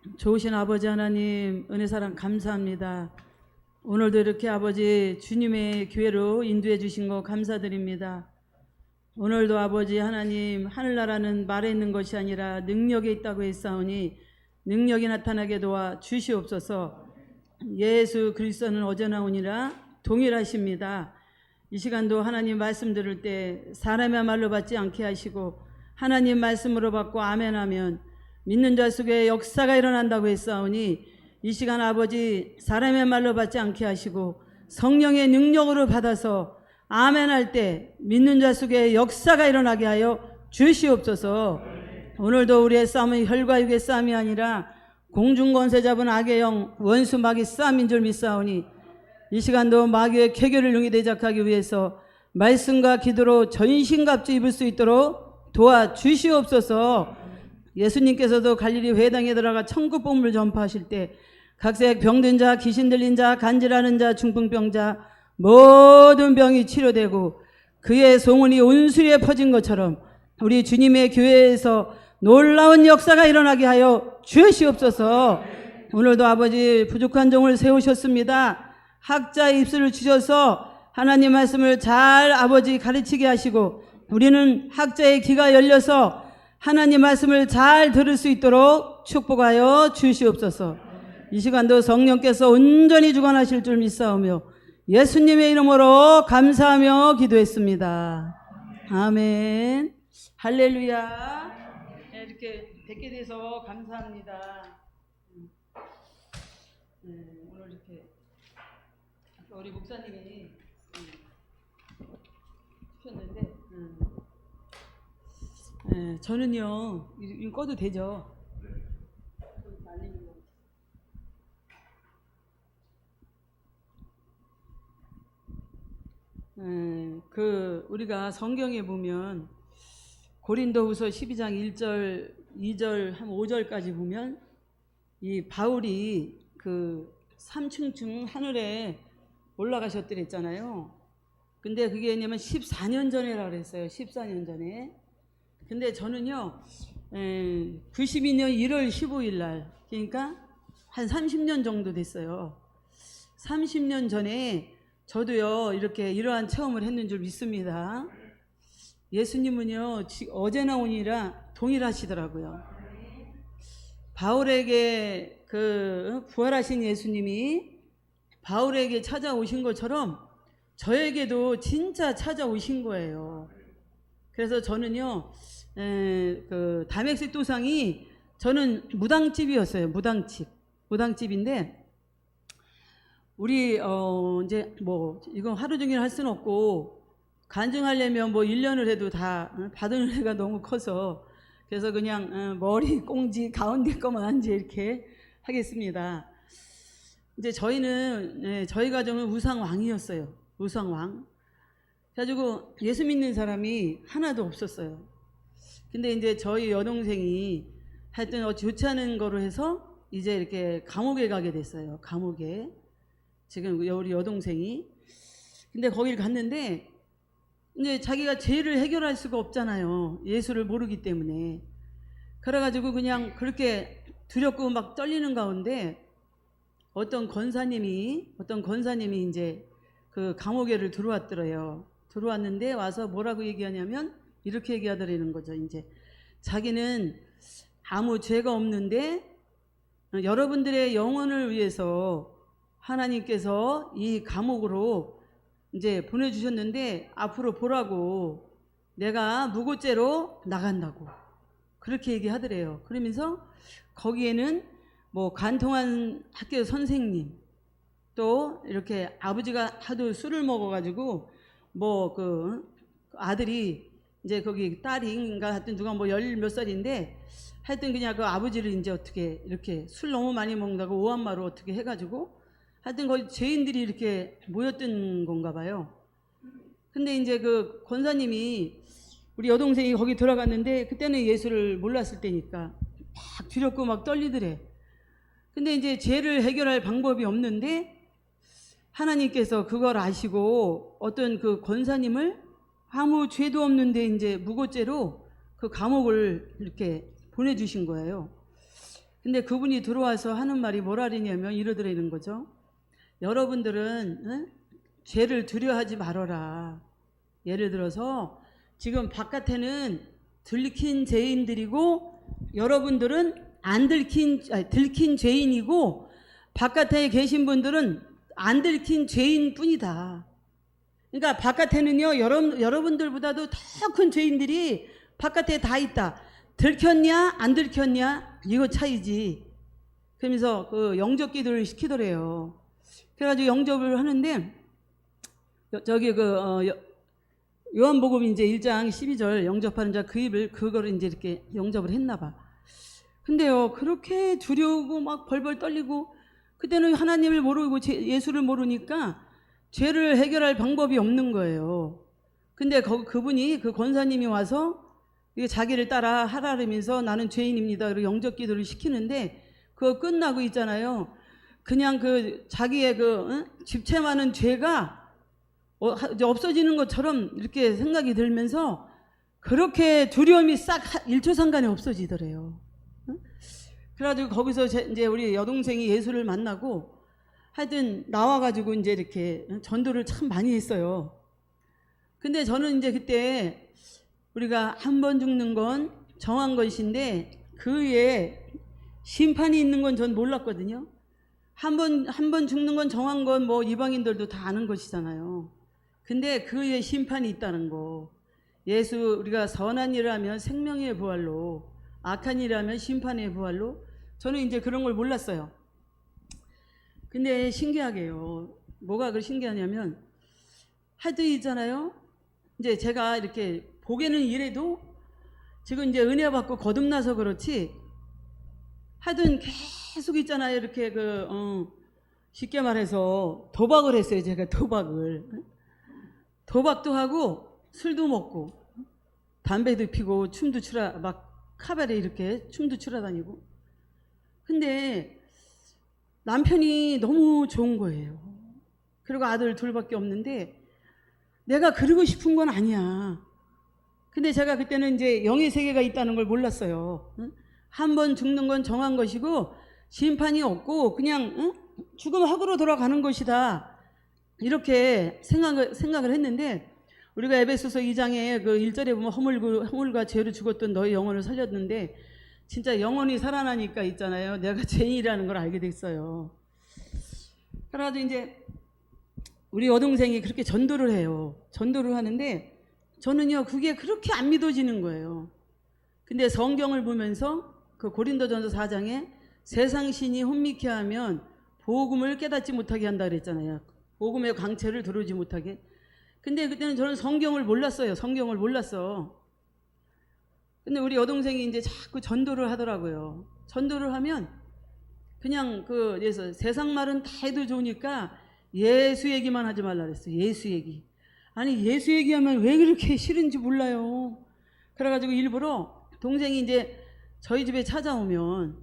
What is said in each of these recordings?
좋으신 아버지 하나님 은혜 사랑 감사합니다. 오늘도 이렇게 아버지 주님의 교회로 인도해 주신 거 감사드립니다. 오늘도 아버지 하나님 하늘나라는 말에 있는 것이 아니라 능력에 있다고 했사오니 능력이 나타나게 도와 주시옵소서. 예수 그리스도는 어제나 오니라 동일하십니다. 이 시간도 하나님 말씀 들을 때 사람의 말로 받지 않게 하시고 하나님 말씀으로 받고 아멘하면 믿는 자 속에 역사가 일어난다고 했사오니 이 시간 아버지 사람의 말로 받지 않게 하시고 성령의 능력으로 받아서 아멘할 때 믿는 자 속에 역사가 일어나게 하여 주시옵소서. 오늘도 우리의 싸움은 혈과 육의 싸움이 아니라 공중권세 잡은 악의 영 원수 마귀 싸움인 줄 믿사오니 이 시간도 마귀의 쾌교를 능히 대적하기 위해서 말씀과 기도로 전신갑주 입을 수 있도록 도와주시옵소서. 예수님께서도 갈릴리 회당에 들어가 천국 복음을 전파하실 때 각색 병든 자, 귀신 들린 자, 간질하는 자, 중풍병자 모든 병이 치료되고 그의 소문이 온 수리에 퍼진 것처럼 우리 주님의 교회에서 놀라운 역사가 일어나게 하여 주시옵소서. 오늘도 아버지 부족한 종을 세우셨습니다. 학자의 입술을 주셔서 하나님 말씀을 잘 아버지 가르치게 하시고 우리는 학자의 귀가 열려서 하나님 말씀을 잘 들을 수 있도록 축복하여 주시옵소서. 이 시간도 성령께서 온전히 주관하실 줄 믿사오며 예수님의 이름으로 감사하며 기도했습니다. 아멘. 할렐루야. 이렇게 뵙게 돼서 감사합니다. 오늘 이렇게 우리 목사님이 주셨는데 저는요 이거 꺼도 되죠? 우리가 성경에 보면 고린도후서 12장 1절 2절 한 5절까지 보면 이 바울이 그 3층 하늘에 올라가셨더랬잖아요. 근데 그게 왜냐면 14년 전이라 그랬어요. 14년 전에. 근데 저는요 92년 1월 15일 날 그러니까 한 30년 정도 됐어요. 30년 전에 저도요 이렇게 이러한 체험을 했는 줄 믿습니다. 예수님은요 어제나 오니라 동일하시더라고요. 바울에게 그 부활하신 예수님이 바울에게 찾아오신 것처럼 저에게도 진짜 찾아오신 거예요. 그래서 저는요 그 담액색 도상이 저는 무당집이었어요. 무당집인데 우리 이제 뭐 이건 하루 종일 할 수는 없고 간증하려면 뭐 1년을 해도 다 받은 은혜가 너무 커서 그래서 그냥 머리 꽁지 가운데 거만 이제 이렇게 하겠습니다. 이제 저희는 저희 가정은 우상왕이었어요. 우상왕. 그래가지고 예수 믿는 사람이 하나도 없었어요. 근데 이제 저희 여동생이 하여튼 좋지 않은 거로 해서 이제 이렇게 감옥에 가게 됐어요. 감옥에. 지금 우리 여동생이. 근데 거기를 갔는데 이제 자기가 죄를 해결할 수가 없잖아요. 예수를 모르기 때문에. 그래가지고 그냥 그렇게 두렵고 막 떨리는 가운데 어떤 권사님이 이제 그 감옥에를 들어왔더래요. 들어왔는데 와서 뭐라고 얘기하냐면 이렇게 얘기하더라는 거죠. 이제 자기는 아무 죄가 없는데 여러분들의 영혼을 위해서 하나님께서 이 감옥으로 이제 보내주셨는데 앞으로 보라고 내가 무고죄로 나간다고 그렇게 얘기하더래요. 그러면서 거기에는 뭐 간통한 학교 선생님 또 이렇게 아버지가 하도 술을 먹어가지고 뭐 그 아들이 이제 거기 딸인가 하여튼 누가 뭐 10몇 살인데 하여튼 그냥 그 아버지를 이제 어떻게 이렇게 술 너무 많이 먹는다고 오한마로 어떻게 해가지고 하여튼 거기 죄인들이 이렇게 모였던 건가 봐요. 근데 이제 그 권사님이 우리 여동생이 거기 들어갔는데 그때는 예수를 몰랐을 때니까 막 두렵고 막 떨리더래. 근데 이제 죄를 해결할 방법이 없는데 하나님께서 그걸 아시고 어떤 그 권사님을 아무 죄도 없는데 이제 무고죄로 그 감옥을 이렇게 보내주신 거예요. 근데 그분이 들어와서 하는 말이 뭐라냐면 이러더라는 거죠. 여러분들은 죄를 두려워하지 말아라. 예를 들어서 지금 바깥에는 들킨 죄인들이고 여러분들은 들킨 죄인이고 바깥에 계신 분들은 안 들킨 죄인뿐이다. 그러니까 바깥에는요 여러분들보다도 더 큰 죄인들이 바깥에 다 있다. 들켰냐 안 들켰냐 이거 차이지. 그러면서 그 영접기도를 시키더래요. 그래가지고 영접을 하는데 저기 요한복음 이제 1장 12절 영접하는 자 그 입을 그거를 이제 이렇게 영접을 했나 봐. 근데요 그렇게 두려우고 막 벌벌 떨리고 그때는 하나님을 모르고 예수를 모르니까 죄를 해결할 방법이 없는 거예요. 근데 그분이 그 권사님이 와서 자기를 따라 하라면서 나는 죄인입니다. 그리고 영접 기도를 시키는데 그거 끝나고 있잖아요. 그냥 그 자기의 집체 많은 죄가 없어지는 것처럼 이렇게 생각이 들면서 그렇게 두려움이 싹 1초 상간에 없어지더래요. 그래가지고 거기서 이제 우리 여동생이 예수를 만나고 하여튼 나와가지고 이제 이렇게 전도를 참 많이 했어요. 근데 저는 이제 그때 우리가 한 번 죽는 건 정한 것인데 그 위에 심판이 있는 건 전 몰랐거든요. 한 번 죽는 건 정한 건 뭐 이방인들도 다 아는 것이잖아요. 근데 그 위에 심판이 있다는 거. 예수 우리가 선한 일을 하면 생명의 부활로 악한 일을 하면 심판의 부활로 저는 이제 그런 걸 몰랐어요. 근데 신기하게요. 뭐가 그 신기하냐면 하여튼 있잖아요. 이제 제가 이렇게 보기에는 이래도 지금 이제 은혜 받고 거듭나서 그렇지 하여튼 계속 있잖아요. 이렇게 쉽게 말해서 도박을 했어요. 제가 도박도 하고 술도 먹고 담배도 피고 춤도 추라 막 카바레 이렇게 춤도 추러 다니고. 근데 남편이 너무 좋은 거예요. 그리고 아들 둘밖에 없는데 내가 그러고 싶은 건 아니야. 근데 제가 그때는 이제 영의 세계가 있다는 걸 몰랐어요. 한 번 죽는 건 정한 것이고 심판이 없고 그냥 죽음하고로 돌아가는 것이다. 이렇게 생각을 했는데 우리가 에베소서 2장에 그 1절에 보면 허물과 죄로 죽었던 너의 영혼을 살렸는데 진짜 영혼이 살아나니까 있잖아요. 내가 죄인이라는 걸 알게 됐어요. 그래가지고 이제 우리 여동생이 그렇게 전도를 해요. 전도를 하는데 저는요 그게 그렇게 안 믿어지는 거예요. 근데 성경을 보면서 그 고린도전서 4장에 세상 신이 혼미케 하면 복음을 깨닫지 못하게 한다 그랬잖아요. 복음의 광채를 들어오지 못하게. 근데 그때는 저는 성경을 몰랐어요. 성경을 몰랐어. 근데 우리 여동생이 이제 자꾸 전도를 하더라고요. 전도를 하면 그냥 그래서 세상 말은 다 해도 좋으니까 예수 얘기만 하지 말라 그랬어요. 예수 얘기. 아니 예수 얘기하면 왜 그렇게 싫은지 몰라요. 그래가지고 일부러 동생이 이제 저희 집에 찾아오면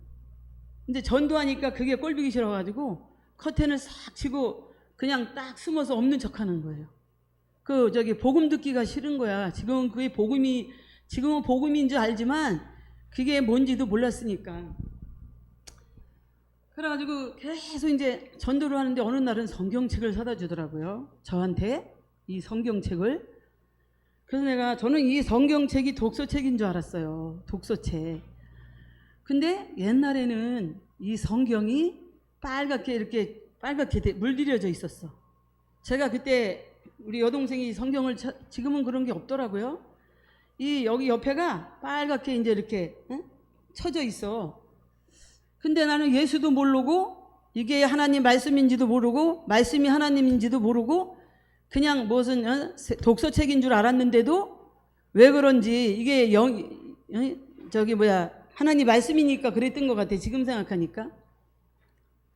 이제 전도하니까 그게 꼴보기 싫어가지고 커튼을 싹 치고 그냥 딱 숨어서 없는 척하는 거예요. 복음 듣기가 싫은 거야. 지금은 복음인 줄 알지만 그게 뭔지도 몰랐으니까. 그래가지고 계속 이제 전도를 하는데 어느 날은 성경책을 사다 주더라고요. 저한테 이 성경책을. 그래서 저는 이 성경책이 독서책인 줄 알았어요. 독서책. 근데 옛날에는 이 성경이 빨갛게 물들여져 있었어. 제가 그때 우리 여동생이 성경을 지금은 그런 게 없더라고요. 여기 옆에가 빨갛게 이제 이렇게 쳐져 있어. 근데 나는 예수도 모르고 이게 하나님 말씀인지도 모르고 말씀이 하나님인지도 모르고 그냥 무슨 독서책인 줄 알았는데도 왜 그런지 이게 하나님 말씀이니까 그랬던 것 같아. 지금 생각하니까.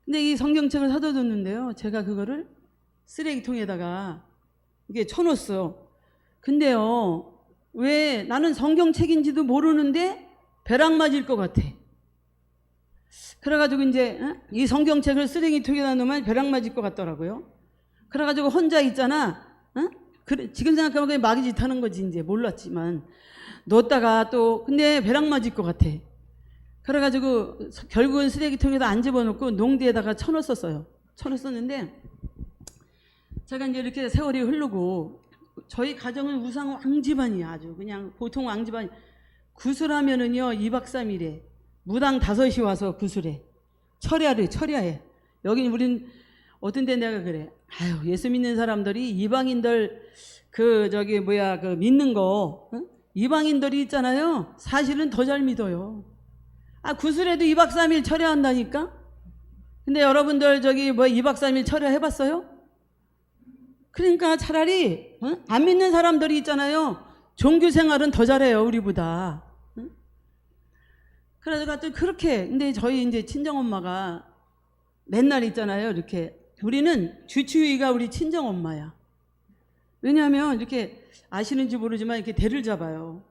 근데 이 성경책을 사다 줬는데요. 제가 그거를 쓰레기통에다가 이게 쳐놓았어. 근데요. 왜 나는 성경책인지도 모르는데 벼락 맞을 것 같아. 그래가지고 이제 이 성경책을 쓰레기통에다 놓으면 벼락 맞을 것 같더라고요. 그래가지고 혼자 있잖아. 지금 생각하면 그냥 마귀짓 하는 거지. 이제 몰랐지만 놓다가 또 근데 벼락 맞을 것 같아. 그래가지고 결국은 쓰레기통에다 안 집어넣고 농지에다가 쳐넣었어요. 쳐넣었는데 제가 이제 이렇게 세월이 흐르고 저희 가정은 우상 왕집안이야. 아주 그냥 보통 왕집안. 구슬하면은요 2박 3일에 무당 5이 와서 구슬해. 철야해. 여긴 우린 어떤 데 내가 그래. 아유 예수 믿는 사람들이 이방인들 그 믿는 거 이방인들이 있잖아요. 사실은 더 잘 믿어요. 구슬해도 2박 3일 철야한다니까. 근데 여러분들 2박 3일 철야 해봤어요? 그러니까 차라리 안 믿는 사람들이 있잖아요. 종교 생활은 더 잘해요 우리보다. 그래서 그렇게. 근데 저희 이제 친정엄마가 맨날 있잖아요. 이렇게 우리는 주치의가 우리 친정엄마야. 왜냐하면 이렇게 아시는지 모르지만 이렇게 대를 잡아요.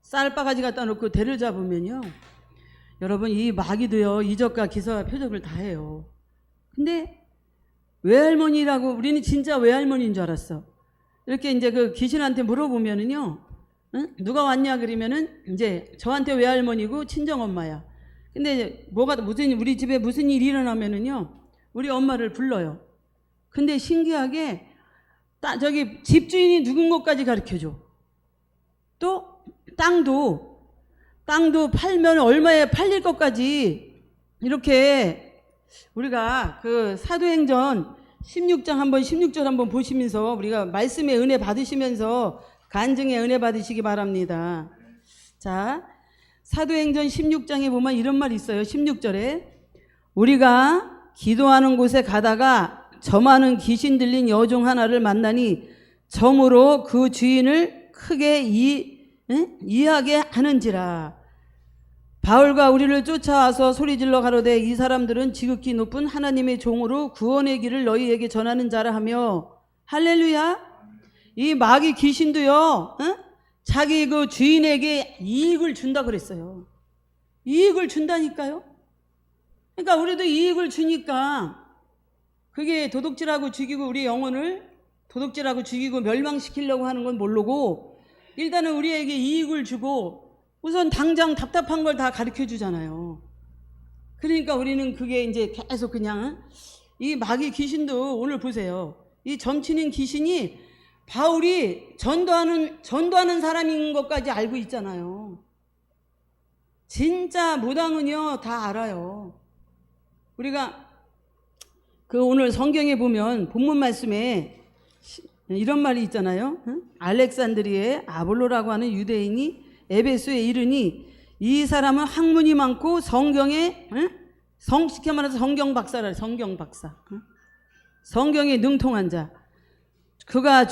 쌀바가지 갖다 놓고 대를 잡으면요. 여러분 이 마귀도요 이적과 기사와 표적을 다 해요. 근데 외할머니라고 우리는 진짜 외할머니인 줄 알았어. 이렇게 이제 그 귀신한테 물어보면은요, 누가 왔냐 그러면은 이제 저한테 외할머니고 친정엄마야. 근데 우리 집에 무슨 일이 일어나면은요, 우리 엄마를 불러요. 근데 신기하게 집주인이 누군 것까지 가르쳐줘. 또 땅도 팔면 얼마에 팔릴 것까지 이렇게. 우리가 그 사도행전 16절 한번 보시면서 우리가 말씀의 은혜 받으시면서 간증의 은혜 받으시기 바랍니다. 자, 사도행전 16장에 보면 이런 말이 있어요. 16절에 우리가 기도하는 곳에 가다가 점하는 귀신 들린 여종 하나를 만나니 점으로 그 주인을 크게 이해하게 하는지라. 바울과 우리를 쫓아와서 소리질러 가로되 이 사람들은 지극히 높은 하나님의 종으로 구원의 길을 너희에게 전하는 자라 하며. 할렐루야. 이 마귀 귀신도요 자기 그 주인에게 이익을 준다 그랬어요. 이익을 준다니까요. 그러니까 우리도 이익을 주니까 그게 도둑질하고 죽이고 우리 영혼을 도둑질하고 죽이고 멸망시키려고 하는 건 모르고 일단은 우리에게 이익을 주고 우선 당장 답답한 걸 다 가르쳐 주잖아요. 그러니까 우리는 그게 이제 계속 그냥 이 마귀 귀신도 오늘 보세요. 이 점치는 귀신이 바울이 전도하는 사람인 것까지 알고 있잖아요. 진짜 무당은요 다 알아요. 우리가 그 오늘 성경에 보면 본문 말씀에 이런 말이 있잖아요. 알렉산드리아의 아볼로라고 하는 유대인이 에베소에 이르니 이 사람은 학문이 많고 성경에 쉽게 말해서 성경 박사라. 성경 박사. 성경에 능통한 자. 그가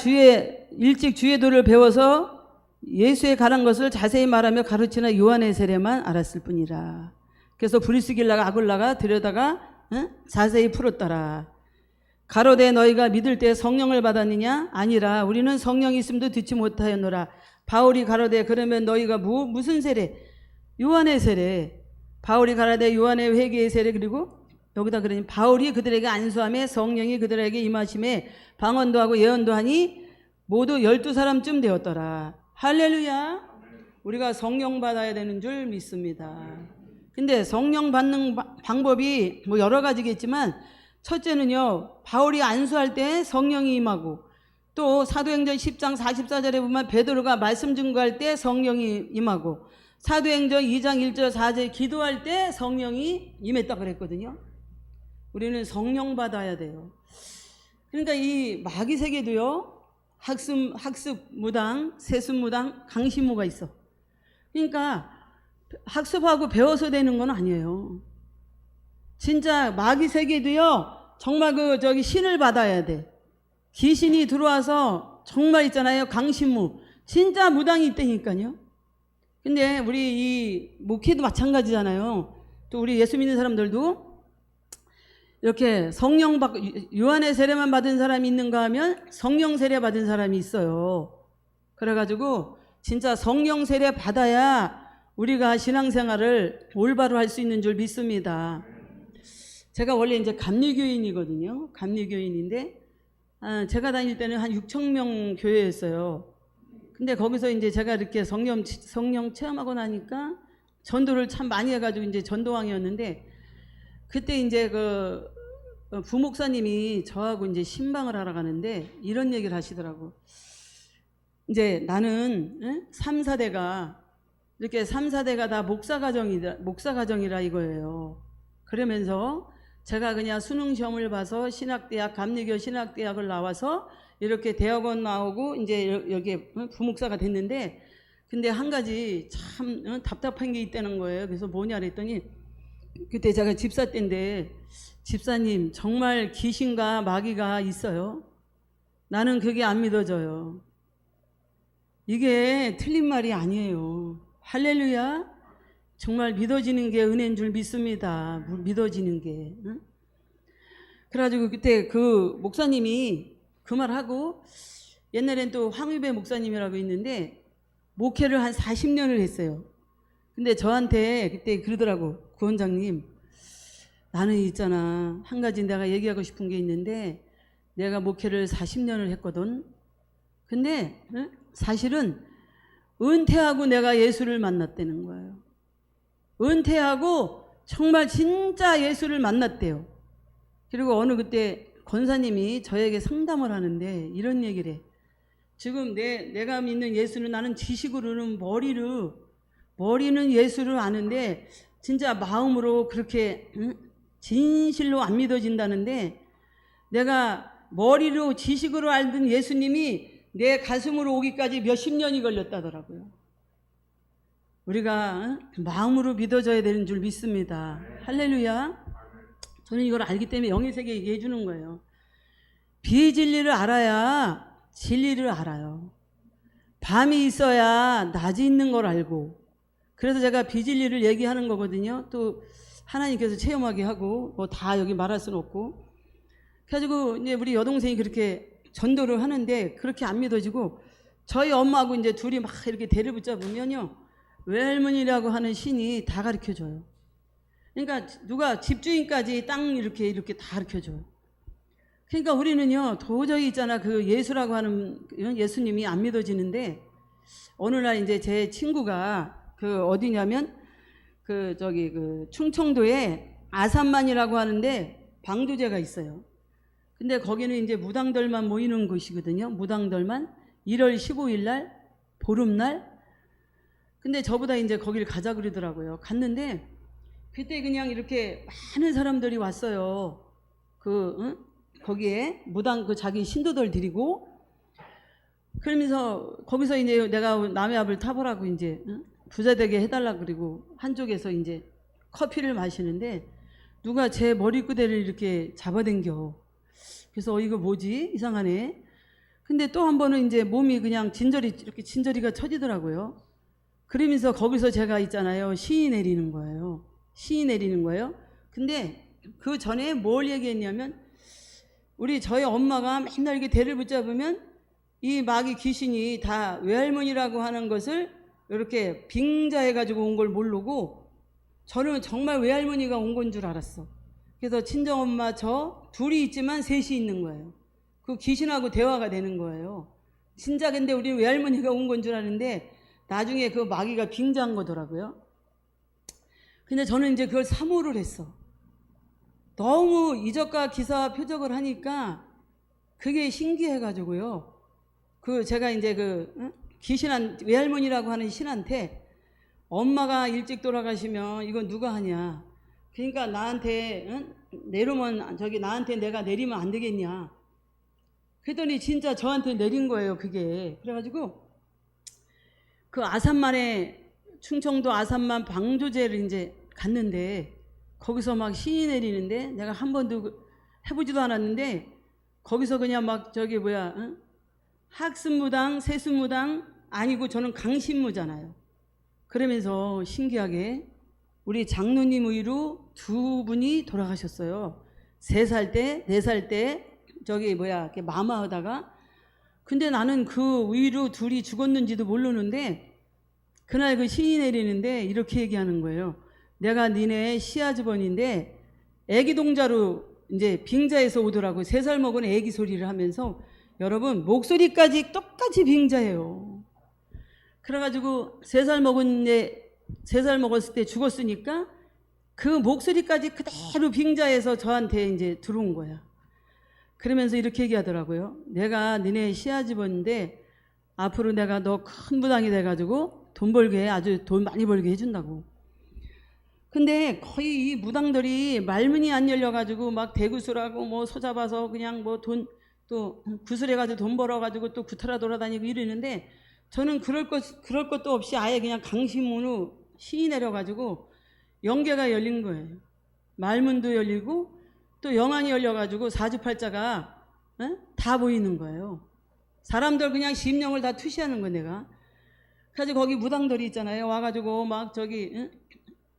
일찍 주의 도를 배워서 예수에 관한 것을 자세히 말하며 가르치나 요한의 세례만 알았을 뿐이라. 그래서 브리스길라가 아굴라가 들여다가 자세히 풀었더라. 가로되 너희가 믿을 때 성령을 받았느냐? 아니라 우리는 성령이 있음도 듣지 못하였노라. 바울이 가로되 그러면 너희가 무슨 세례? 요한의 세례. 바울이 가로되 요한의 회개의 세례. 그리고 여기다 그러니 바울이 그들에게 안수함에 성령이 그들에게 임하심에 방언도 하고 예언도 하니 모두 12사람쯤 되었더라. 할렐루야. 우리가 성령 받아야 되는 줄 믿습니다. 근데 성령 받는 방법이 여러 가지겠지만 첫째는요, 바울이 안수할 때 성령이 임하고 또 사도행전 10장 44절에 보면 베드로가 말씀 증거할 때 성령이 임하고 사도행전 2장 1절 4절 기도할 때 성령이 임했다 그랬거든요. 우리는 성령 받아야 돼요. 그러니까 이 마귀 세계도요, 학습 무당, 세습 무당, 강신무가 있어. 그러니까 학습하고 배워서 되는 건 아니에요. 진짜 마귀 세계도요, 정말 신을 받아야 돼. 귀신이 들어와서 정말 있잖아요. 강신무. 진짜 무당이 있다니까요. 근데 우리 이 목회도 마찬가지잖아요. 또 우리 예수 믿는 사람들도 이렇게 요한의 세례만 받은 사람이 있는가 하면 성령 세례 받은 사람이 있어요. 그래가지고 진짜 성령 세례 받아야 우리가 신앙생활을 올바로 할 수 있는 줄 믿습니다. 제가 원래 이제 감리교인이거든요. 감리교인인데 제가 다닐 때는 한 6,000명 교회였어요. 근데 거기서 이제 제가 이렇게 성령 체험하고 나니까 전도를 참 많이 해가지고 이제 전도왕이었는데, 그때 이제 그 부목사님이 저하고 이제 신방을 하러 가는데 이런 얘기를 하시더라고. 이제 나는 3, 4대가 이렇게 3, 4대가 다 목사 가정이라 이거예요. 그러면서 제가 그냥 수능 시험을 봐서 신학대학, 감리교 신학대학을 나와서 이렇게 대학원 나오고 이제 여기 부목사가 됐는데, 근데 한 가지 참 답답한 게 있다는 거예요. 그래서 뭐냐 그랬더니, 그때 제가 집사 때인데, 집사님 정말 귀신과 마귀가 있어요? 나는 그게 안 믿어져요. 이게 틀린 말이 아니에요. 할렐루야. 정말 믿어지는 게 은혜인 줄 믿습니다. 믿어지는 게. 응? 그래가지고 그때 그 목사님이 그 말하고, 옛날엔 또 황유배 목사님이라고 있는데 목회를 한 40년을 했어요. 근데 저한테 그때 그러더라고. 구원장님, 나는 있잖아, 한 가지 내가 얘기하고 싶은 게 있는데, 내가 목회를 40년을 했거든. 근데 사실은 은퇴하고 내가 예수를 만났다는 거예요. 은퇴하고 정말 진짜 예수를 만났대요. 그리고 어느 그때 권사님이 저에게 상담을 하는데 이런 얘기를 해. 지금 내가 믿는 예수는, 나는 지식으로는 머리는 예수를 아는데 진짜 마음으로 그렇게 진실로 안 믿어진다는데, 내가 머리로 지식으로 알던 예수님이 내 가슴으로 오기까지 몇십 년이 걸렸다더라고요. 우리가 마음으로 믿어져야 되는 줄 믿습니다. 할렐루야. 저는 이걸 알기 때문에 영의세계 얘기해 주는 거예요. 비진리를 알아야 진리를 알아요. 밤이 있어야 낮이 있는 걸 알고, 그래서 제가 비진리를 얘기하는 거거든요. 또 하나님께서 체험하게 하고, 뭐 다 여기 말할 수는 없고. 그래가지고 이제 우리 여동생이 그렇게 전도를 하는데 그렇게 안 믿어지고, 저희 엄마하고 이제 둘이 막 이렇게 대를 붙잡으면요, 외할머니라고 하는 신이 다 가르쳐줘요. 그러니까 누가 집주인까지 땅 이렇게 다 가르쳐줘요. 그러니까 우리는요, 도저히 있잖아, 그 예수라고 하는 예수님이 안 믿어지는데, 어느 날 이제 제 친구가 그 어디냐면 그 충청도에 아산만이라고 하는데 방두제가 있어요. 근데 거기는 이제 무당들만 모이는 곳이거든요. 무당들만 1월 15일 날 보름날. 근데 저보다 이제 거기를 가자 그러더라고요. 갔는데 그때 그냥 이렇게 많은 사람들이 왔어요. 거기에 무당 자기 신도들 데리고. 그러면서 거기서 이제 내가 남의 앞을 타보라고 이제 부자되게 해달라 그리고 한쪽에서 이제 커피를 마시는데 누가 제 머리끄대를 이렇게 잡아당겨. 그래서 이거 뭐지? 이상하네. 근데 또 한 번은 이제 몸이 그냥 이렇게 진저리가 쳐지더라고요. 그러면서 거기서 제가 있잖아요, 신이 내리는 거예요. 신이 내리는 거예요. 근데 그 전에 뭘 얘기했냐면, 저희 엄마가 맨날 이렇게 대를 붙잡으면 이 마귀 귀신이 다 외할머니라고 하는 것을 이렇게 빙자해가지고 온 걸 모르고, 저는 정말 외할머니가 온 건 줄 알았어. 그래서 친정엄마 저 둘이 있지만 셋이 있는 거예요. 그 귀신하고 대화가 되는 거예요. 진짜. 근데 우리 외할머니가 온 건 줄 아는데 나중에 그 마귀가 빙자한 거더라고요. 근데 저는 이제 그걸 사모를 했어. 너무 이적과 기사와 표적을 하니까 그게 신기해가지고요. 제가 이제 외할머니라고 하는 신한테, 엄마가 일찍 돌아가시면 이건 누가 하냐. 그러니까 나한테 내려면 나한테 내가 내리면 안 되겠냐. 그랬더니 진짜 저한테 내린 거예요, 그게. 그래가지고 그 아산만에, 충청도 아산만 방조제를 이제 갔는데 거기서 막 신이 내리는데, 내가 한 번도 해보지도 않았는데 거기서 그냥 막 학습무당, 세습무당 아니고 저는 강신무잖아요. 그러면서 신기하게 우리 장로님 의로 두 분이 돌아가셨어요. 3살 때, 4살 때 이렇게 마마하다가. 근데 나는 그 의로 둘이 죽었는지도 모르는데 그날 그 신이 내리는데 이렇게 얘기하는 거예요. 내가 니네 시아주번인데 애기 동자로 이제 빙자해서 오더라고. 3살 먹은 애기 소리를 하면서, 여러분 목소리까지 똑같이 빙자해요. 그래가지고 3살 먹은 3살 먹었을 때 죽었으니까 그 목소리까지 그대로 빙자해서 저한테 이제 들어온 거야. 그러면서 이렇게 얘기하더라고요. 내가 니네 시아집인데 앞으로 내가 너 큰 무당이 돼가지고 돈 벌게 해. 아주 돈 많이 벌게 해준다고. 근데 거의 이 무당들이 말문이 안 열려가지고 막 대구술하고 뭐 소잡아서 그냥 뭐 돈 또 구슬해가지고 돈 벌어가지고 또 구타라 돌아다니고 이러는데 저는 그럴 것도 없이 아예 그냥 강신문으로 신이 내려가지고 영계가 열린 거예요. 말문도 열리고 또 영안이 열려가지고 사주팔자가 다 보이는 거예요. 사람들 그냥 심령을 다 투시하는 거 내가. 그래서 거기 무당들이 있잖아요. 와가지고 막 저기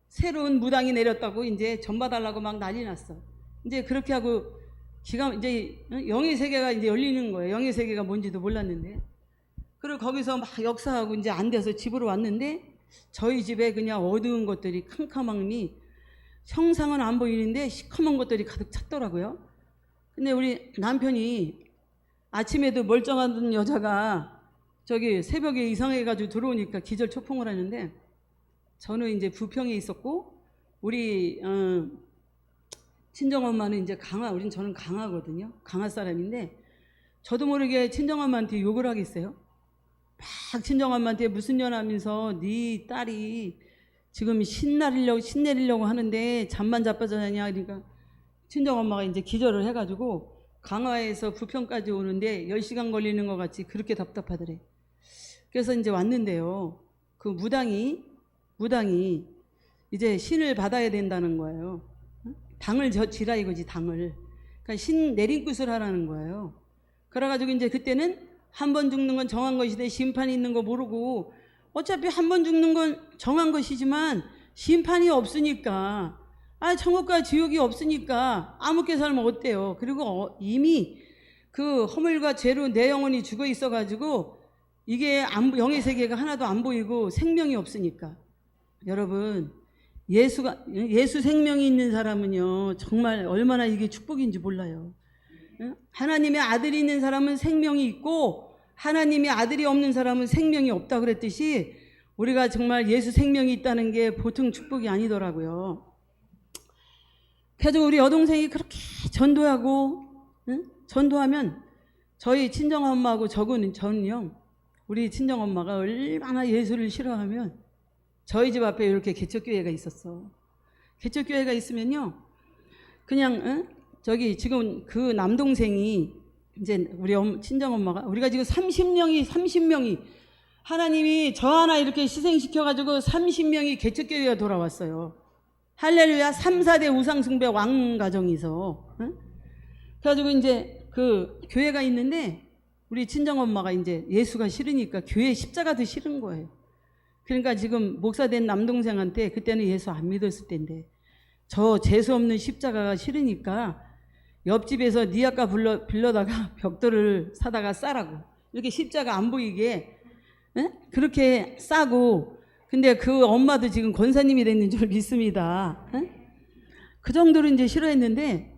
새로운 무당이 내렸다고 이제 전 봐달라고 막 난리 났어. 이제 그렇게 하고 기가 이제 영의 세계가 이제 열리는 거예요. 영의 세계가 뭔지도 몰랐는데. 그리고 거기서 막 역사하고 이제 안 돼서 집으로 왔는데 저희 집에 그냥 어두운 것들이 캄캄하니 형상은 안 보이는데 시커먼 것들이 가득 찼더라고요. 근데 우리 남편이 아침에도 멀쩡한 여자가 저기 새벽에 이상해가지고 들어오니까 기절초풍을 하는데 저는 이제 부평에 있었고 우리 친정엄마는 이제 저는 강하거든요. 강한 사람인데 저도 모르게 친정엄마한테 욕을 하겠어요. 막 친정엄마한테 무슨 년 하면서 네 딸이 지금 신내리려고 하는데 잠만 자빠졌냐. 그러니까 친정엄마가 이제 기절을 해가지고 강화에서 부평까지 오는데 10시간 걸리는 것 같이 그렇게 답답하더래. 그래서 이제 왔는데요. 그 무당이 이제 신을 받아야 된다는 거예요. 당을 지라 이거지, 당을. 그러니까 신 내린굿을 하라는 거예요. 그래가지고 이제 그때는 한 번 죽는 건 정한 것이데 심판이 있는 거 모르고 어차피 한 번 죽는 건 정한 것이지만 심판이 없으니까 천국과 지옥이 없으니까 아무렇게 살면 어때요. 그리고 이미 그 허물과 죄로 내 영혼이 죽어 있어가지고 이게 영의 세계가 하나도 안 보이고 생명이 없으니까. 여러분 예수 생명이 있는 사람은요 정말 얼마나 이게 축복인지 몰라요. 하나님의 아들이 있는 사람은 생명이 있고 하나님의 아들이 없는 사람은 생명이 없다 그랬듯이 우리가 정말 예수 생명이 있다는 게 보통 축복이 아니더라고요. 그래서 우리 여동생이 그렇게 전도하고 전도하면 저희 친정엄마하고 저는요 우리 친정엄마가 얼마나 예수를 싫어하면 저희 집 앞에 이렇게 개척교회가 있었어. 개척교회가 있으면요 그냥 저기 지금 그 남동생이 이제 우리 친정엄마가 우리가 지금 30명이 하나님이 저 하나 이렇게 희생시켜가지고 30명이 개척교회가 돌아왔어요. 할렐루야. 3, 4대 우상숭배 왕가정에서. 그래가지고 이제 그 교회가 있는데 우리 친정엄마가 이제 예수가 싫으니까 교회 십자가도 싫은 거예요. 그러니까 지금 목사된 남동생한테 그때는 예수 안 믿었을 때인데 저 재수 없는 십자가가 싫으니까 옆집에서 니 아까 빌려다가 벽돌을 사다가 싸라고 이렇게 십자가 안 보이게 그렇게 싸고 근데 그 엄마도 지금 권사님이 됐는 줄 믿습니다. 그 정도로 이제 싫어했는데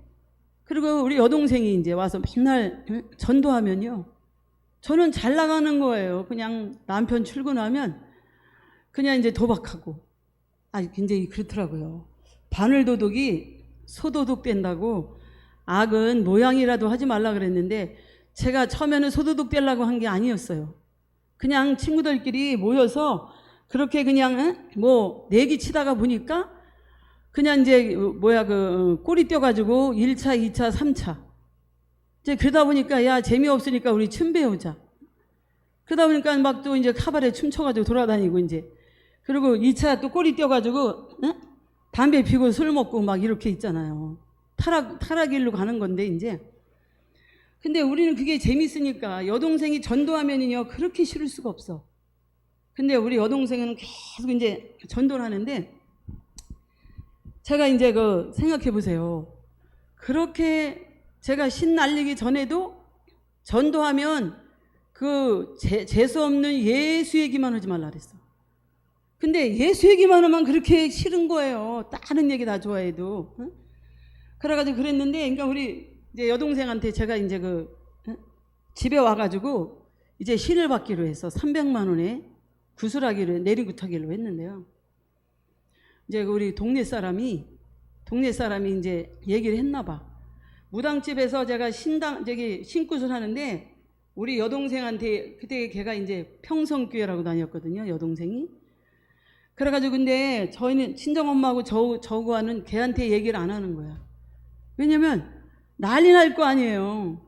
그리고 우리 여동생이 이제 와서 맨날 전도하면요 저는 잘 나가는 거예요. 그냥 남편 출근하면 그냥 이제 도박하고 굉장히 그렇더라고요. 바늘도둑이 소도둑 된다고 악은 모양이라도 하지 말라 그랬는데 제가 처음에는 소도둑 되려고 한 게 아니었어요. 그냥 친구들끼리 모여서 그렇게 그냥 뭐 내기 치다가 보니까 그냥 이제 꼬리 떼가지고 1차, 2차, 3차 이제 그러다 보니까 야 재미없으니까 우리 춤 배우자. 그러다 보니까 막 또 이제 카바레 춤춰가지고 돌아다니고 이제 그리고 2차 또 꼬리 떼가지고 담배 피고 술 먹고 막 이렇게 있잖아요. 타락일로 가는 건데 이제 근데 우리는 그게 재밌으니까 여동생이 전도하면은요 그렇게 싫을 수가 없어. 근데 우리 여동생은 계속 이제 전도를 하는데 제가 이제 생각해 보세요. 그렇게 제가 신 날리기 전에도 전도하면 재수 없는 예수 얘기만 하지 말라 그랬어. 근데 예수 얘기만 하면 그렇게 싫은 거예요. 다른 얘기 다 좋아해도. 그래가지고 그랬는데, 그러니까 우리 이제 여동생한테 제가 이제 집에 와가지고 이제 신을 받기로 해서 300만 원에 구슬하기로 내리굿하기로 했는데요. 이제 우리 동네 사람이 이제 얘기를 했나 봐. 무당집에서 제가 신굿을 하는데 우리 여동생한테, 그때 걔가 이제 평성교회라고 다녔거든요, 여동생이. 그래가지고 근데 저희는 친정엄마하고 저하고는 걔한테 얘기를 안 하는 거야. 왜냐면 난리 날 거 아니에요.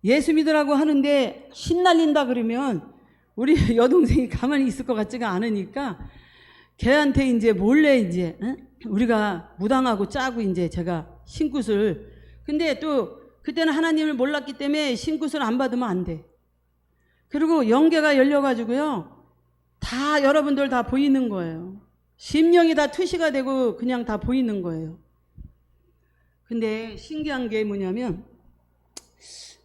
예수 믿으라고 하는데 신날린다 그러면 우리 여동생이 가만히 있을 것 같지가 않으니까 걔한테 이제 몰래 이제 우리가 무당하고 짜고 이제 제가 신굿을, 근데 또 그때는 하나님을 몰랐기 때문에 신굿을 안 받으면 안 돼. 그리고 영계가 열려가지고요, 다 여러분들 다 보이는 거예요. 심령이 다 투시가 되고 그냥 다 보이는 거예요. 근데 신기한 게 뭐냐면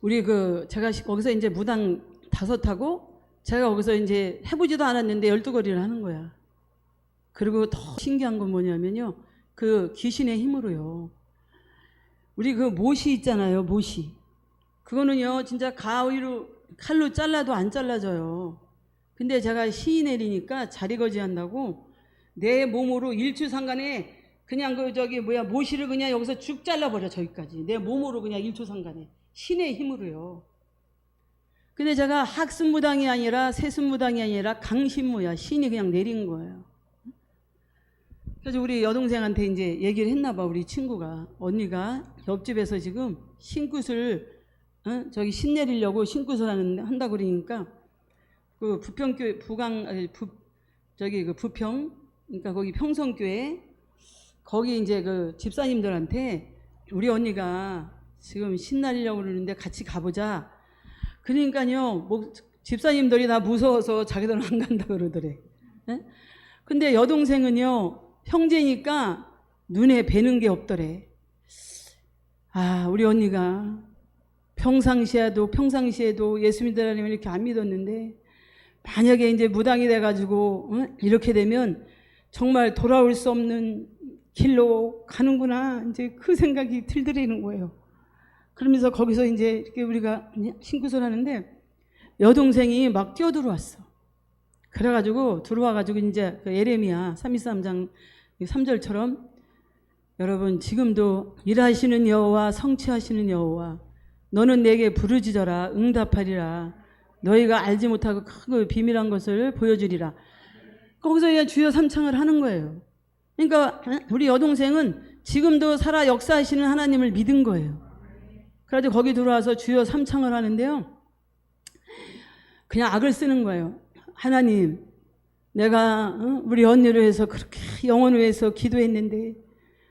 우리 제가 거기서 이제 무당 5하고 제가 거기서 이제 해보지도 않았는데 12거리를 하는 거야. 그리고 더 신기한 건 뭐냐면요, 그 귀신의 힘으로요, 우리 그 못이 있잖아요, 못이. 그거는요 진짜 가위로 칼로 잘라도 안 잘라져요. 근데 제가 신이 내리니까 자리거지 한다고 내 몸으로 일초상간에 그냥 모시를 그냥 여기서 쭉 잘라버려. 저기까지 내 몸으로 그냥 일초상간에 신의 힘으로요. 근데 제가 학습무당이 아니라 세습무당이 아니라 강신무야. 신이 그냥 내린 거예요. 그래서 우리 여동생한테 이제 얘기를 했나 봐. 우리 친구가, 언니가 옆집에서 지금 신굿을 저기 신 내리려고 신굿을 한다 그러니까 그 부평교회 부평, 그러니까 거기 평성교회 거기 이제 그 집사님들한테 우리 언니가 지금 신 날리려고 그러는데 같이 가보자. 그러니까요, 집사님들이 다 무서워서 자기들은 안 간다 그러더래. 에? 근데 여동생은요, 형제니까 눈에 뵈는 게 없더래. 아, 우리 언니가 평상시에도 예수 믿으라면 이렇게 안 믿었는데 만약에 이제 무당이 돼가지고 이렇게 되면 정말 돌아올 수 없는 길로 가는구나, 이제 그 생각이 들더라는 거예요. 그러면서 거기서 이제 이렇게 우리가 신굿을 하는데 여동생이 막 뛰어들어왔어. 그래가지고 들어와가지고 이제 그 예레미야 323장 3절처럼 여러분 지금도 일하시는 여호와 성취하시는 여호와 너는 내게 부르짖어라 응답하리라 너희가 알지 못하고 큰 비밀한 것을 보여주리라. 거기서 그냥 주여 삼창을 하는 거예요. 그러니까 우리 여동생은 지금도 살아 역사하시는 하나님을 믿은 거예요. 그래가지고 거기 들어와서 주여 삼창을 하는데요, 그냥 악을 쓰는 거예요. 하나님, 내가 우리 언니를 위해서 그렇게 영혼을 위해서 기도했는데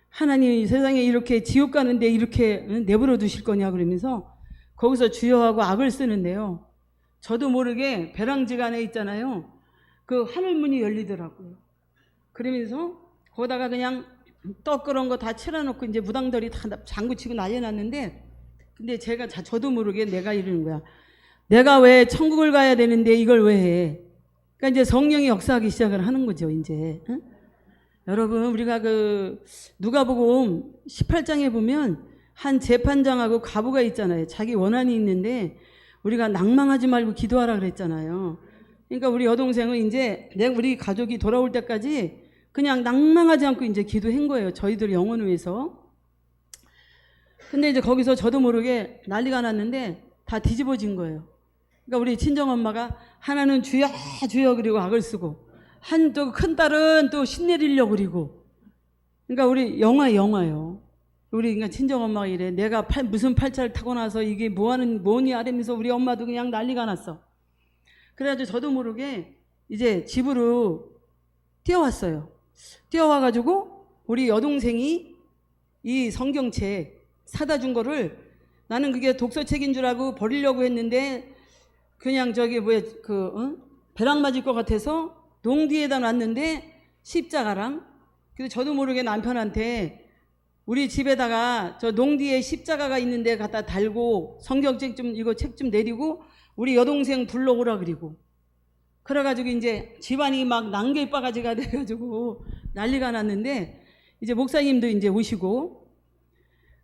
하나님이 세상에 이렇게 지옥 가는데 이렇게 내버려 두실 거냐 그러면서 거기서 주여하고 악을 쓰는데요, 저도 모르게 벼랑지간에 있잖아요, 그 하늘문이 열리더라고요. 그러면서 거기다가 그냥 떡 그런 거 다 칠해놓고 이제 무당들이 다 장구치고 난리 났는데, 근데 저도 모르게 내가 이러는 거야. 내가 왜 천국을 가야 되는데 이걸 왜 해? 그러니까 이제 성령이 역사하기 시작을 하는 거죠, 이제. 응? 여러분, 우리가 누가복음 18장에 보면 한 재판장하고 과부가 있잖아요. 자기 원한이 있는데 우리가 낭망하지 말고 기도하라 그랬잖아요. 그러니까 우리 여동생은 이제 우리 가족이 돌아올 때까지 그냥 낭망하지 않고 이제 기도한 거예요. 저희들 영혼을 위해서. 근데 이제 거기서 저도 모르게 난리가 났는데 다 뒤집어진 거예요. 그러니까 우리 친정엄마가 하나는 주여 주여 그리고 악을 쓰고, 또 큰 딸은 또 신내리려고 그리고. 그러니까 우리 영화요. 우리 그러니까 친정엄마가 이래. 내가 무슨 팔자를 타고 나서 이게 뭐니 하면서 우리 엄마도 그냥 난리가 났어. 그래가지고 저도 모르게 이제 집으로 뛰어왔어요. 뛰어와가지고 우리 여동생이 이 성경책 사다 준 거를, 나는 그게 독서책인 줄 알고 버리려고 했는데 그냥 벼락 맞을 것 같아서 농뒤에다 놨는데 십자가랑, 그래서 저도 모르게 남편한테 우리 집에다가 저 농뒤에 십자가가 있는데 갖다 달고 성경책 이거 책 좀 내리고 우리 여동생 불러오라 그리고. 그래가지고 이제 집안이 막 난개바가지가 돼가지고 난리가 났는데 이제 목사님도 이제 오시고,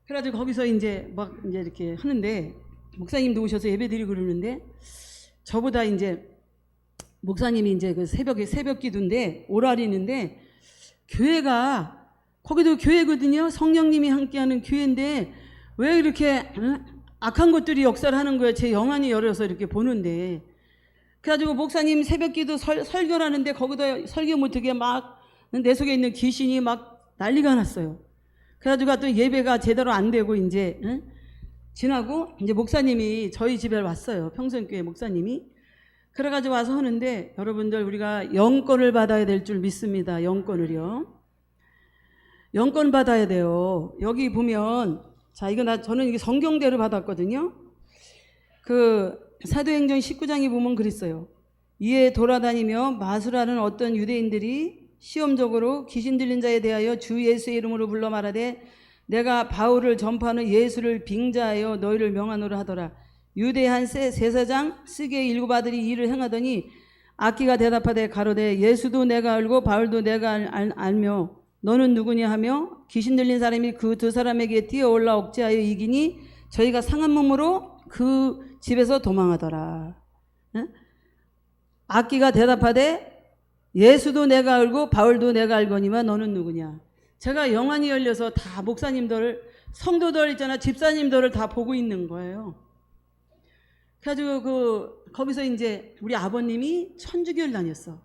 그래가지고 거기서 이제 이렇게 하는데 목사님도 오셔서 예배 드리고 그러는데, 저보다 이제 목사님이 이제 그 새벽 기도인데 오라리는데 교회가 거기도 교회거든요. 성령님이 함께하는 교회인데 왜 이렇게 악한 것들이 역사를 하는 거예요. 제 영안이 열어서 이렇게 보는데. 그래가지고 목사님 새벽기도 설교를 하는데 거기다 설교 못하게 막 내 속에 있는 귀신이 막 난리가 났어요. 그래가지고 또 예배가 제대로 안 되고 이제 지나고 이제 목사님이 저희 집에 왔어요. 평생교회 목사님이. 그래가지고 와서 하는데 여러분들 우리가 영권을 받아야 될 줄 믿습니다. 영권을요. 영권 받아야 돼요. 여기 보면 자 이거 저는 이게 성경대로 받았거든요. 그 사도행전 19장에 보면 그랬어요. 이에 돌아다니며 마술하는 어떤 유대인들이 시험적으로 귀신 들린 자에 대하여 주 예수의 이름으로 불러 말하되 내가 바울을 전파하는 예수를 빙자하여 너희를 명하노라 하더라. 유대 한 세사장 스게의 7 아들이 이를 행하더니 악기가 대답하되 가로되 예수도 내가 알고 바울도 내가 알며 너는 누구냐 하며 귀신 들린 사람이 그 2 사람에게 뛰어올라 억제하여 이기니 저희가 상한 몸으로 그 집에서 도망하더라. 악기가 대답하되 예수도 내가 알고 바울도 내가 알거니와 너는 누구냐. 제가 영안이 열려서 다 목사님들 성도들 있잖아 집사님들을 다 보고 있는 거예요. 그래가지고 거기서 이제 우리 아버님이 천주교를 다녔어.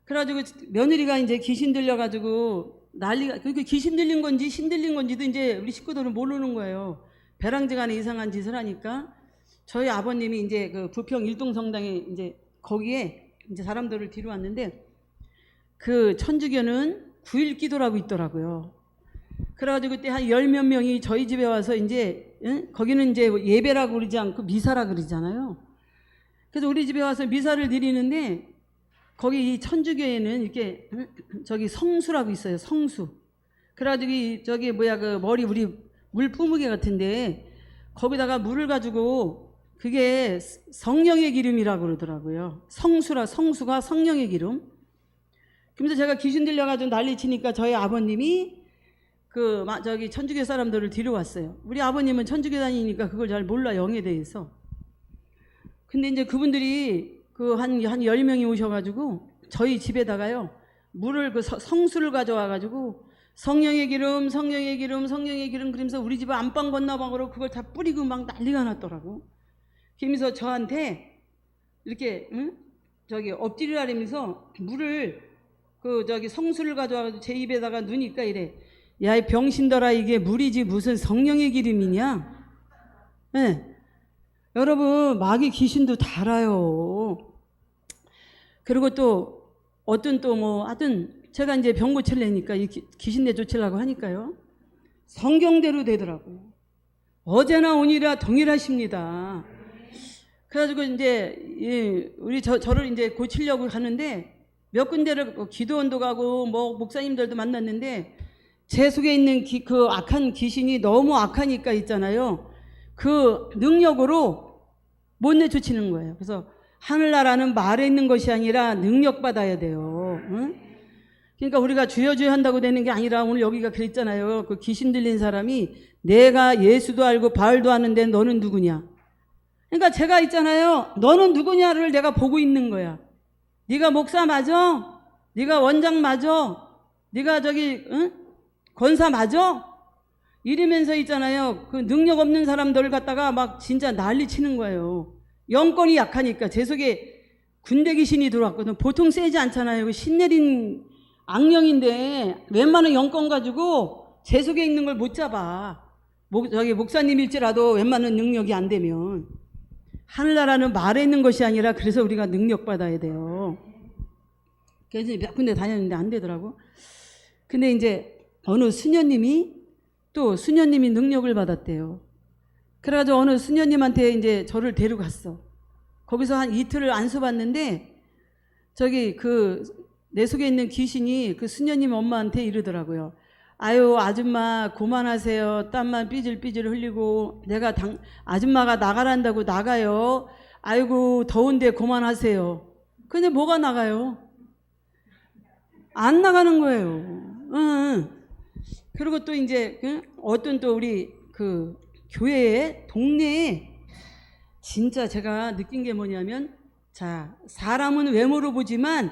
그래가지고 며느리가 이제 귀신 들려가지고 난리가, 그러니까 귀신 들린 건지 신 들린 건지도 이제 우리 식구들은 모르는 거예요. 배랑지간에 이상한 짓을 하니까 저희 아버님이 이제 그 부평 일동성당에 이제 거기에 이제 사람들을 뒤로 왔는데 그 천주교는 9일 기도라고 있더라고요. 그래가지고 그때 한 10몇 명이 저희 집에 와서 이제 거기는 이제 예배라고 그러지 않고 미사라 그러잖아요. 그래서 우리 집에 와서 미사를 드리는데 거기 이 천주교에는 이렇게 저기 성수라고 있어요. 성수. 그래가지고 저기 뭐야 그 머리 우리 물 뿜으개 같은데 거기다가 물을 가지고 그게 성령의 기름이라고 그러더라고요. 성수가 성령의 기름. 그러면서 제가 귀신 들려가지고 난리 치니까 저희 아버님이 저기 천주교 사람들을 뒤로 왔어요. 우리 아버님은 천주교 다니니까 그걸 잘 몰라 영에 대해서. 근데 이제 그분들이 한 10명이 오셔가지고 저희 집에다가요 물을 성수를 가져와가지고 성령의 기름 그러면서 우리 집 안방 건너방으로 그걸 다 뿌리고 막 난리가 났더라고. 그러면서 저한테 이렇게 저기 엎드리라면서 물을 저기 성수를 가져와가지고 제 입에다가 누니까 이래. 야 이 병신들아 이게 물이지 무슨 성령의 기름이냐. 네. 여러분 마귀 귀신도 다 알아요. 그리고 또 어떤 또 뭐 하여튼 제가 이제 병 고치려니까 이 귀신 내쫓으려고 하니까요. 성경대로 되더라고요. 어제나 오늘이라 동일하십니다. 그래가지고 이제 저를 이제 고치려고 하는데 몇 군데를 기도원도 가고 뭐 목사님들도 만났는데 제 속에 있는 그 악한 귀신이 너무 악하니까 있잖아요. 그 능력으로 못 내쫓이는 거예요. 그래서 하늘나라는 말에 있는 것이 아니라 능력 받아야 돼요. 응? 그러니까 우리가 주여 주여 한다고 되는 게 아니라 오늘 여기가 그랬잖아요. 그 귀신 들린 사람이 내가 예수도 알고 바울도 아는데 너는 누구냐. 그러니까 제가 있잖아요. 너는 누구냐를 내가 보고 있는 거야. 네가 목사 맞아? 네가 원장 맞아? 네가 저기 권사 맞아? 이러면서 있잖아요. 그 능력 없는 사람들을 갖다가 막 진짜 난리 치는 거예요. 영권이 약하니까. 제 속에 군대 귀신이 들어왔거든. 보통 세지 않잖아요. 신내린 악령인데 웬만한 영권 가지고 제 속에 있는 걸 못 잡아. 저기 목사님일지라도 웬만한 능력이 안 되면. 하늘나라는 말에 있는 것이 아니라 그래서 우리가 능력 받아야 돼요. 그래서 몇 군데 다녔는데 안 되더라고. 근데 이제 어느 수녀님이 능력을 받았대요. 그래가지고 어느 수녀님한테 이제 저를 데려갔어. 거기서 한 이틀을 안수받는데 저기 내 속에 있는 귀신이 그 수녀님 엄마한테 이러더라고요. 아유 아줌마 그만하세요. 땀만 삐질삐질 흘리고 내가 아줌마가 나가란다고 나가요. 아이고 더운데 그만하세요. 근데 뭐가 나가요? 안 나가는 거예요. 그리고 또 이제 어떤 또 우리 교회에 동네에 진짜 제가 느낀 게 뭐냐면 자 사람은 외모로 보지만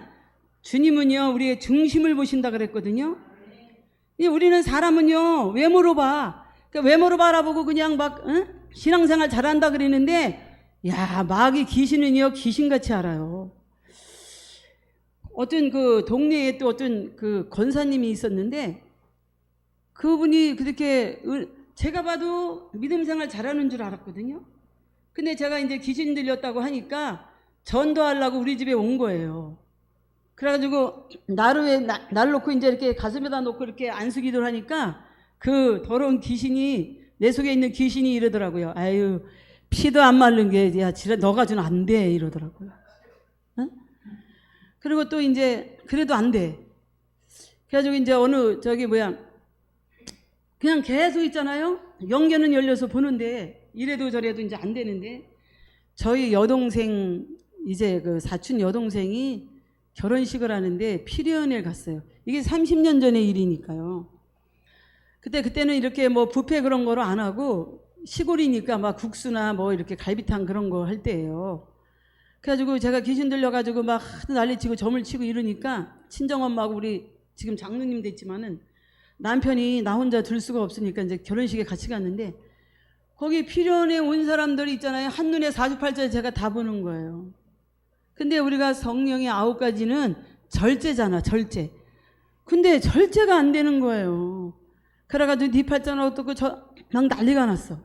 주님은요 우리의 중심을 보신다 그랬거든요. 우리는 사람은요 외모로 봐. 그러니까 외모로 바라보고 그냥 막 신앙생활 잘한다 그러는데 야 마귀 귀신은요 귀신같이 알아요. 어떤 그 동네에 또 어떤 그 권사님이 있었는데 그분이 그렇게 제가 봐도 믿음생활 잘하는 줄 알았거든요. 근데 제가 이제 귀신 들렸다고 하니까 전도하려고 우리 집에 온 거예요. 그래가지고 날 놓고 이제 이렇게 가슴에다 놓고 이렇게 안수기도를 하니까 그 더러운 귀신이 내 속에 있는 귀신이 이러더라고요. 아유 피도 안 마른 게 야 너 가지고는 안 돼 이러더라고요. 응? 그리고 또 이제 그래도 안 돼. 그래가지고 이제 어느 그냥 계속 있잖아요. 영계는 열려서 보는데 이래도 저래도 이제 안 되는데 저희 여동생 이제 그 사촌 여동생이 결혼식을 하는데 피리연에 갔어요. 이게 30년 전의 일이니까요. 그때는 이렇게 뭐 뷔페 그런 거로 안 하고 시골이니까 막 국수나 뭐 이렇게 갈비탕 그런 거 할 때예요. 그래가지고 제가 귀신 들려가지고 막 난리치고 점을 치고 이러니까 친정엄마하고 우리 지금 장로님 됐지만은 남편이 나 혼자 둘 수가 없으니까 이제 결혼식에 같이 갔는데 거기 피련에 온 사람들이 있잖아요. 한눈에 사주팔자 제가 다 보는 거예요. 근데 우리가 성령의 9가지는 절제잖아, 절제. 근데 절제가 안 되는 거예요. 그래가지고 네 팔자는 어떻고 막 난리가 났어.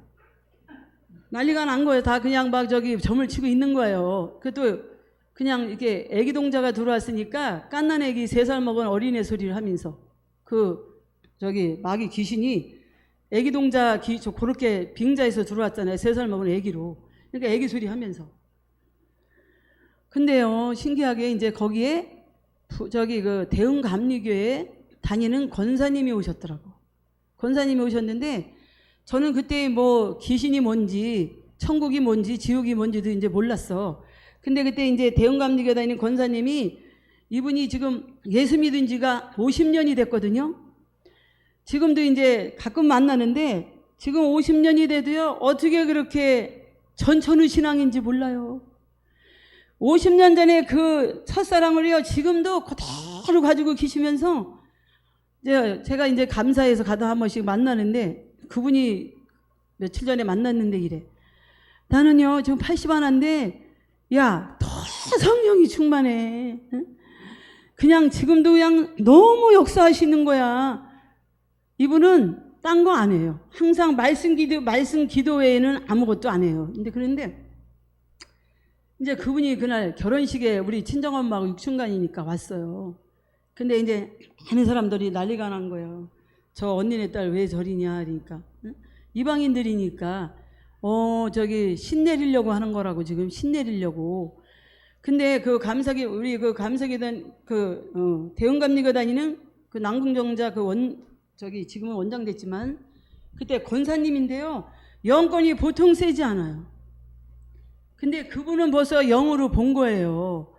난리가 난 거예요. 다 그냥 막 점을 치고 있는 거예요. 그것도 그냥 이렇게 애기 동자가 들어왔으니까 깐난 애기 3살 먹은 어린애 소리를 하면서 마귀 귀신이 애기 동자 그렇게 빙자에서 들어왔잖아요. 3살 먹은 애기로. 그러니까 애기 소리 하면서. 근데요, 신기하게 이제 거기에 그 대흥감리교에 다니는 권사님이 오셨더라고. 권사님이 오셨는데 저는 그때 뭐 귀신이 뭔지 천국이 뭔지 지옥이 뭔지도 이제 몰랐어. 근데 그때 이제 대흥감리교에 다니는 권사님이 이분이 지금 예수 믿은 지가 50년이 됐거든요. 지금도 이제 가끔 만나는데 지금 50년이 돼도요 어떻게 그렇게 전천후 신앙인지 몰라요. 50년 전에 그 첫사랑을요 지금도 그대로 가지고 계시면서 제가 이제 감사해서 가다 한 번씩 만나는데 그분이 며칠 전에 만났는데 이래. 나는요 지금 80하나인데 야 더 성령이 충만해. 그냥 지금도 그냥 너무 역사하시는 거야. 이분은 딴 거 안 해요. 항상 말씀 기도 외에는 아무것도 안 해요. 그런데 이제 그분이 그날 결혼식에 우리 친정엄마하고 육춘간이니까 왔어요. 근데 이제 많은 사람들이 난리가 난 거예요. 저 언니네 딸 왜 저리냐 그러니까 이방인들이니까 신내리려고 하는 거라고 지금 신내리려고. 근데 그 우리 그 감사기단 대흥감리교 다니는 그 남궁정자 지금은 원장 됐지만 그때 권사님인데요. 영권이 보통 세지 않아요. 근데 그분은 벌써 영으로 본 거예요.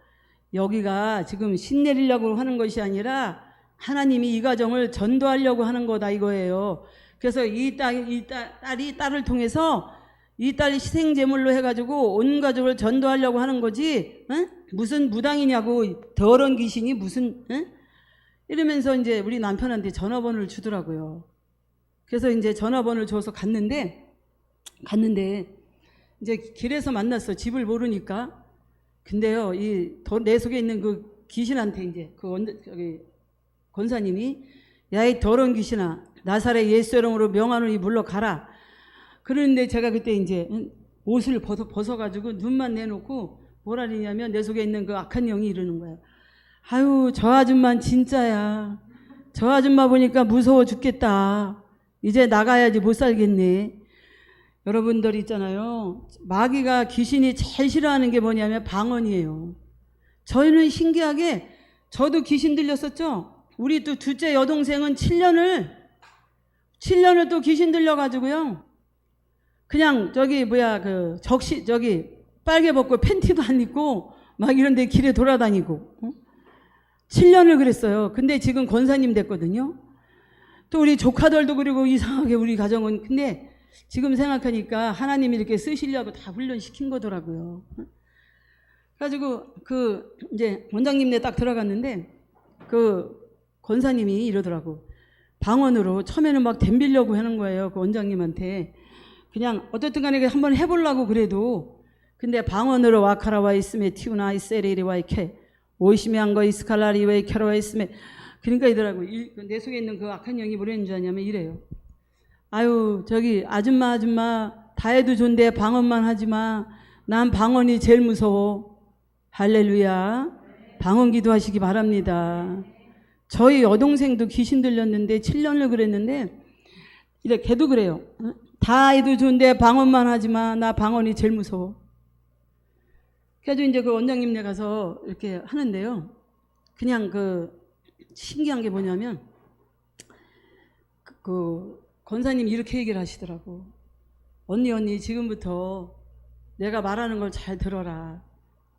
여기가 지금 신내리려고 하는 것이 아니라 하나님이 이 가정을 전도하려고 하는 거다 이거예요. 그래서 이 딸을 통해서 이 딸이 희생제물로 해가지고 온 가족을 전도하려고 하는 거지, 응? 무슨 무당이냐고 더러운 귀신이 무슨, 응? 이러면서 이제 우리 남편한테 전화번호를 주더라고요. 그래서 이제 전화번호를 줘서 갔는데 이제 길에서 만났어. 집을 모르니까. 근데요, 내 속에 있는 그 귀신한테 이제 권사님이 야, 이 더러운 귀신아, 나사렛 예수 이름으로 명하노니 물러가라. 그러는데 제가 그때 이제 옷을 벗어가지고 눈만 내놓고 뭐라 그러냐면 내 속에 있는 그 악한 영이 이러는 거예요. 아유, 저 아줌마는 진짜야. 저 아줌마 보니까 무서워 죽겠다. 이제 나가야지 못 살겠네. 여러분들 있잖아요. 마귀가 귀신이 제일 싫어하는 게 뭐냐면 방언이에요. 저희는 신기하게 저도 귀신 들렸었죠. 우리 또 둘째 여동생은 7년을 또 귀신 들려가지고요. 그냥 빨개 벗고 팬티도 안 입고 막 이런데 길에 돌아다니고 7년을 그랬어요. 근데 지금 권사님 됐거든요. 또 우리 조카들도 그리고 이상하게 우리 가정은 근데 지금 생각하니까 하나님이 이렇게 쓰시려고 다 훈련시킨 거더라고요. 그래가지고 이제 원장님네 딱 들어갔는데 그 권사님이 이러더라고. 방언으로 처음에는 막 덤비려고 하는 거예요. 그 원장님한테. 그냥 어떻든 간에 한번 해보려고 그래도 근데 방언으로 와카라와 있음에 티우나 이세리리와 이케 오이시미한거 이스칼라리와 이케라와 있음에 그러니까 이더라고. 내 속에 있는 그 악한 영이 뭐라는 줄 아냐면 이래요. 아유 저기 아줌마 다 해도 좋은데 방언만 하지마. 난 방언이 제일 무서워. 할렐루야. 방언 기도하시기 바랍니다. 저희 여동생도 귀신 들렸는데 7년을 그랬는데 이렇게 걔도 그래요. 다 해도 좋은데 방언만 하지마. 나 방언이 제일 무서워. 그래서 이제 그 원장님네 가서 이렇게 하는데요. 그냥 그 신기한 게 뭐냐면 그 권사님이 이렇게 얘기를 하시더라고. 언니 지금부터 내가 말하는 걸 잘 들어라.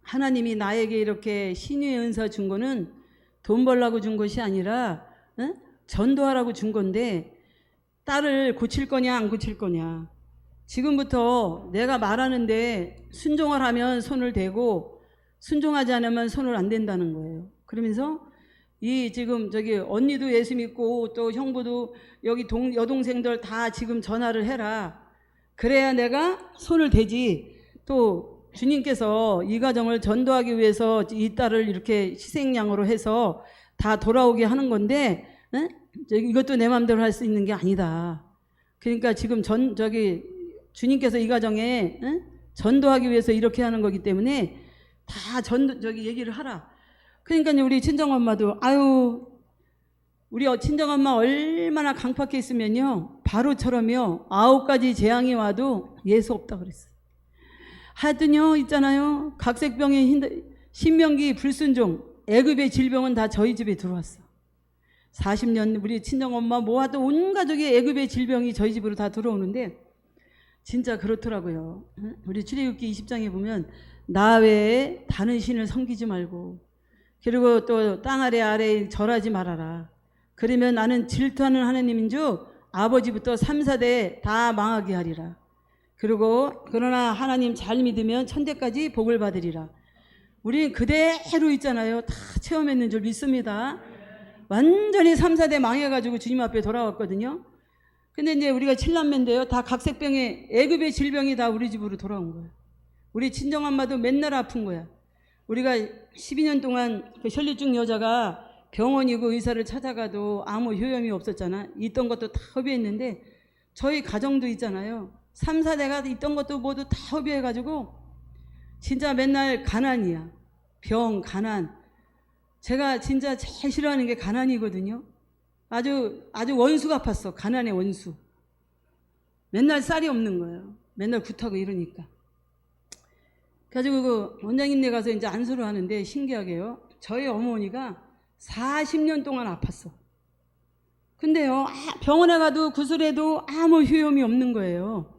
하나님이 나에게 이렇게 신유의 은사 준 거는 돈 벌라고 준 것이 아니라 전도하라고 준 건데 딸을 고칠 거냐 안 고칠 거냐. 지금부터 내가 말하는데 순종을 하면 손을 대고 순종하지 않으면 손을 안 댄다는 거예요. 그러면서 이 지금 저기 언니도 예수 믿고 또 형부도 여기 여동생들 다 지금 전화를 해라. 그래야 내가 손을 대지. 또 주님께서 이 가정을 전도하기 위해서 이 딸을 이렇게 희생양으로 해서 다 돌아오게 하는 건데 이것도 내 마음대로 할 수 있는 게 아니다. 그러니까 지금 주님께서 이 가정에 전도하기 위해서 이렇게 하는 거기 때문에 다 얘기를 하라. 그러니까 우리 친정엄마도 아유 우리 친정엄마 얼마나 강팍해 있으면요 바로처럼요 9가지 재앙이 와도 예수 없다 그랬어요. 하여튼요 있잖아요 각색병의 신명기 불순종 애굽의 질병은 다 저희 집에 들어왔어. 40년 우리 친정엄마 모아도 온 가족이 애굽의 질병이 저희 집으로 다 들어오는데 진짜 그렇더라고요. 우리 출애굽기 20장에 보면 나 외에 다른 신을 섬기지 말고 그리고 또 땅 아래에 절하지 말아라. 그러면 나는 질투하는 하나님인 줄 아버지부터 3, 4대 다 망하게 하리라. 그리고 그러나 하나님 잘 믿으면 천대까지 복을 받으리라. 우리는 그대로 있잖아요. 다 체험했는 줄 믿습니다. 완전히 3, 4대 망해가지고 주님 앞에 돌아왔거든요. 근데 이제 우리가 7남매인데요. 다 각색병에 애굽의 질병이 다 우리 집으로 돌아온 거예요. 우리 친정엄마도 맨날 아픈 거야. 우리가 12년 동안 그 혈류증 여자가 병원이고 의사를 찾아가도 아무 효험이 없었잖아. 있던 것도 다 허비했는데 저희 가정도 있잖아요. 3, 4대가 있던 것도 모두 다 허비해가지고 진짜 맨날 가난이야. 병, 가난. 제가 진짜 제일 싫어하는 게 가난이거든요. 아주 원수 같았어. 가난의 원수. 맨날 쌀이 없는 거예요. 맨날 굿하고 이러니까. 그래가지고 그 원장님네 가서 이제 안수를 하는데 신기하게요. 저희 어머니가 40년 동안 아팠어. 근데요, 병원에 가도 구슬해도 아무 효험이 없는 거예요.